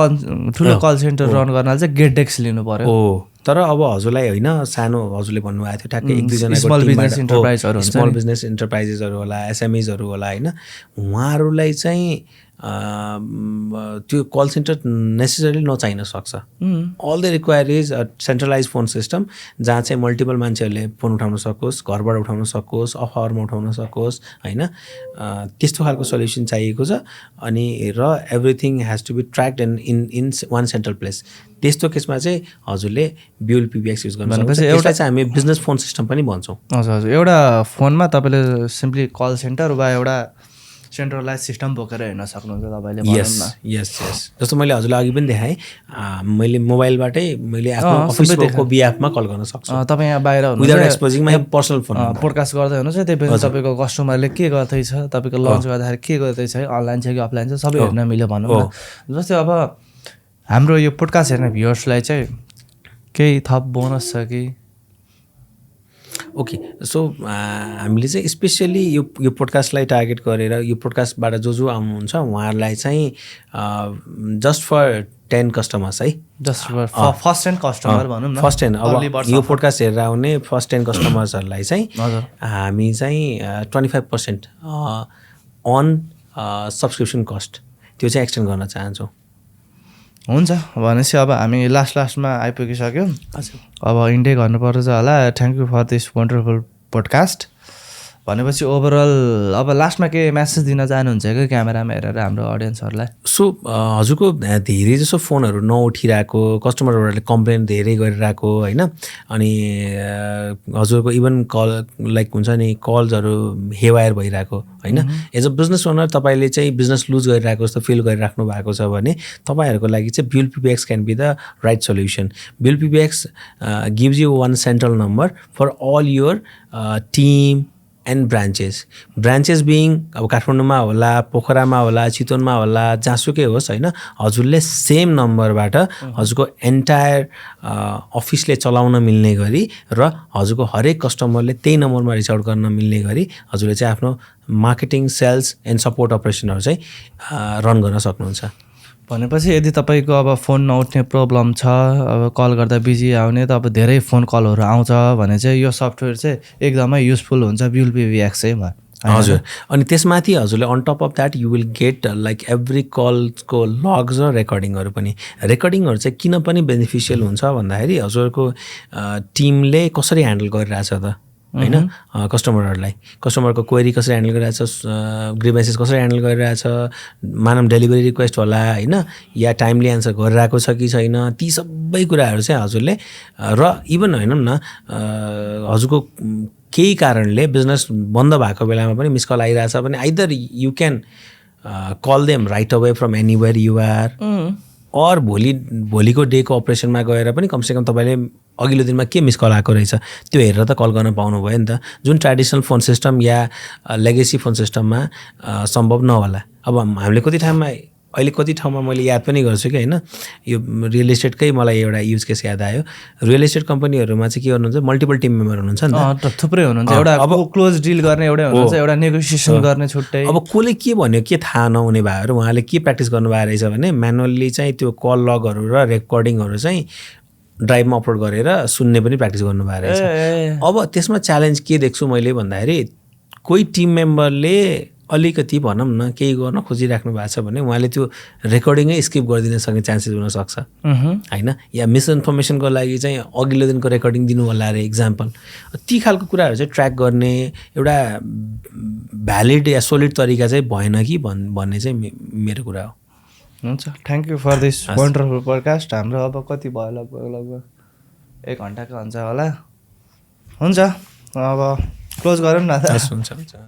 कल सेन्टर रन गर्नाले चाहिँ गेटडेक्स लिनु पर्यो हो तर अब हजुरलाई होइन सानो हजुरले भन्नुभएको थियो ठ्याक्कै एक दुईजना स्मल बिजनेस इन्टरप्राइजेसहरू होला एसएमइजहरू होला होइन उहाँहरूलाई चाहिँ त्यो कल सेन्टर नेसेसरी नचाहिन सक्छ all the require is a centralise phone system जहाँ चाहिँ मल्टिपल मान्छेहरूले फोन उठाउन सकोस् घरबाट उठाउन सकोस् अफ आवरमा उठाउन सकोस् होइन त्यस्तो खालको सोल्युसन चाहिएको छ अनि र everything has to be tracked in one central place त्यस्तो केसमा चाहिँ हजुरले ब्युल पिबिएक्स युज गर्नु सक्नुहुन्छ एउटा चाहिँ हामी बिजनेस फोन सिस्टम पनि भन्छौँ हजुर हजुर एउटा फोनमा तपाईँले सिम्पली कल सेन्टर वा एउटा सेन्ट्रलाइज सिस्टम बोकेर हेर्न सक्नुहुन्छ तपाईँले यस जस्तो मैले हजुरलाई अघि पनि देखाएँ मैले मोबाइलबाटै मैले आफ्नो अफिसको बिएफमा कल गर्न सक्छु तपाईँ यहाँ बाहिर without exposing my personal phone podcast गर्दै हुनुहुन्छ त्यही तपाईँको कस्टमरले के गर्दैछ तपाईँको लन्च गर्दाखेरि के गर्दैछ अनलाइन छ कि अफलाइन छ सबै हेर्न मिल्यो भनौँ न जस्तै अब हाम्रो यो पोडकास्ट हेर्ने भ्युअर्सलाई चाहिँ केही थप बोनस छ कि ओके सो हामीले चाहिँ स्पेसियली यो पोडकास्टलाई टार्गेट गरेर यो पोडकास्टबाट जो आउनुहुन्छ उहाँहरूलाई चाहिँ जस्ट फर 10 कस्टमर्स है just for first time customer भनौँ न फर्स्ट टाइम अब यो पोडकास्ट हेरेर आउने फर्स्ट 10 कस्टमर्सहरूलाई चाहिँ हामी चाहिँ 25% अन सब्सक्रिप्सन कस्ट त्यो चाहिँ एक्सटेन्ड गर्न चाहन्छौँ हुन्छ भनेपछि अब हामी लास्टमा आइपुगिसक्यौँ अब इन्डे गर्नुपर्छ होला thank you for this wonderful podcast भनेपछि ओभरअल अब लास्टमा के म्यासेज दिन चाहनुहुन्छ कि क्यामेरामा हेरेर हाम्रो अडियन्सहरूलाई सो हजुरको धेरै जसो फोनहरू नउठिरहेको कस्टमरहरूले कम्प्लेन धेरै गरिरहेको होइन अनि हजुरको इभन कल लाइक हुन्छ नि कल्सहरू हेवायर भइरहेको होइन एज अ बिजनेस ओनर तपाईँले चाहिँ बिजनेस लुज गरिरहेको जस्तो फिल गरिराख्नु भएको छ भने तपाईँहरूको लागि चाहिँ ब्युल PBX can be the right solution ब्युल PBX gives you one central number for all your team and branches being अब काठमाडौँमा होला पोखरामा होला चितवनमा होला जहाँसुकै होस् होइन हजुरले सेम नम्बरबाट हजुरको एन्टायर अफिसले चलाउन मिल्ने गरी र हजुरको हरेक कस्टमरले त्यही नम्बरमा रिच आउट गर्न मिल्ने गरी हजुरले चाहिँ आफ्नो मार्केटिङ सेल्स एन्ड सपोर्ट अपरेसनहरू चाहिँ रन गर्न सक्नुहुन्छ भनेपछि यदि तपाईँको अब फोन नउठ्ने प्रब्लम छ अब कल गर्दा बिजी आउने त अब धेरै फोन कलहरू आउँछ भने चाहिँ यो सफ्टवेयर चाहिँ एकदमै युजफुल हुन्छ ब्युल पिबिएक्स चाहिँ हजुर अनि त्यसमाथि हजुरले on top of that you will get like every कलको लग्स र रेकर्डिङहरू पनि रेकर्डिङहरू चाहिँ किन पनि बेनिफिसियल हुन्छ भन्दाखेरि हजुरको टिमले कसरी ह्यान्डल गरिरहेछ त होइन कस्टमरहरूलाई कस्टमरको क्वेरी कसरी ह्यान्डल गरिरहेछ ग्रिभेन्सेस कसरी ह्यान्डल गरिरहेछ मानव डेलिभरी रिक्वेस्ट होला होइन या टाइमली एन्सर गरिरहेको छ कि छैन ती सबै कुराहरू चाहिँ हजुरले र इभन होइन न हजुरको केही कारणले बिजनेस बन्द भएको बेलामा पनि मिस कल आइरहेछ भने either you can call them right away from anywhere you are or भोलिको डेको अपरेसनमा गएर पनि कमसेकम तपाईँले अघिल्लो दिनमा के मिस कल आएको रहेछ त्यो हेरेर त कल गर्न पाउनुभयो नि त जुन ट्रेडिसनल फोन सिस्टम या लेगेसी फोन सिस्टममा सम्भव नहोला अब हामीले कति ठाउँमा अहिले कति ठाउँमा मैले याद पनि गर्छु कि होइन, यो रियल इस्टेटकै मलाई एउटा युज केस याद आयो। रियल इस्टेट कम्पनीहरूमा चाहिँ के गर्नुहुन्छ, मल्टिपल टिम मेम्बर हुनुहुन्छ नि त, थुप्रै हुनुहुन्छ। एउटा अब क्लोज डिल गर्ने एउटै हुनुहुन्छ, एउटा नेगोसिएसन गर्ने छुट्टै। अब कसले के भन्यो के थाहा नहुने भएर उहाँले के प्र्याक्टिस गर्नुभएको रहेछ भने म्यानुअल्ली चाहिँ त्यो कल लगहरू र रेकर्डिङहरू चाहिँ ड्राइभमा अपलोड गरेर सुन्ने पनि प्र्याक्टिस गर्नुभएको रहेछ। अब त्यसमा च्यालेन्ज के देख्छु मैले भन्दाखेरि कोही टिम मेम्बरले अलिकति भनौँ न केही गर्न खोजिराख्नु भएको छ भने उहाँले त्यो रेकर्डिङै स्किप गरिदिन सक्ने चान्सेस हुनसक्छ होइन, या मिसइन्फर्मेसनको लागि चाहिँ अघिल्लो दिनको रेकर्डिङ दिनु होला अरे इक्जाम्पल। ती खालको कुराहरू चाहिँ ट्र्याक गर्ने एउटा भ्यालिड या सोलिड तरिका चाहिँ भएन कि भन्ने चाहिँ मेरो कुरा हो। हुन्छ, thank you for this wonderful podcast. हाम्रो अब कति भयो, लगभग 1 घन्टाको हुन्छ होला। हुन्छ, अब क्लोज गरौँ न त। हुन्छ।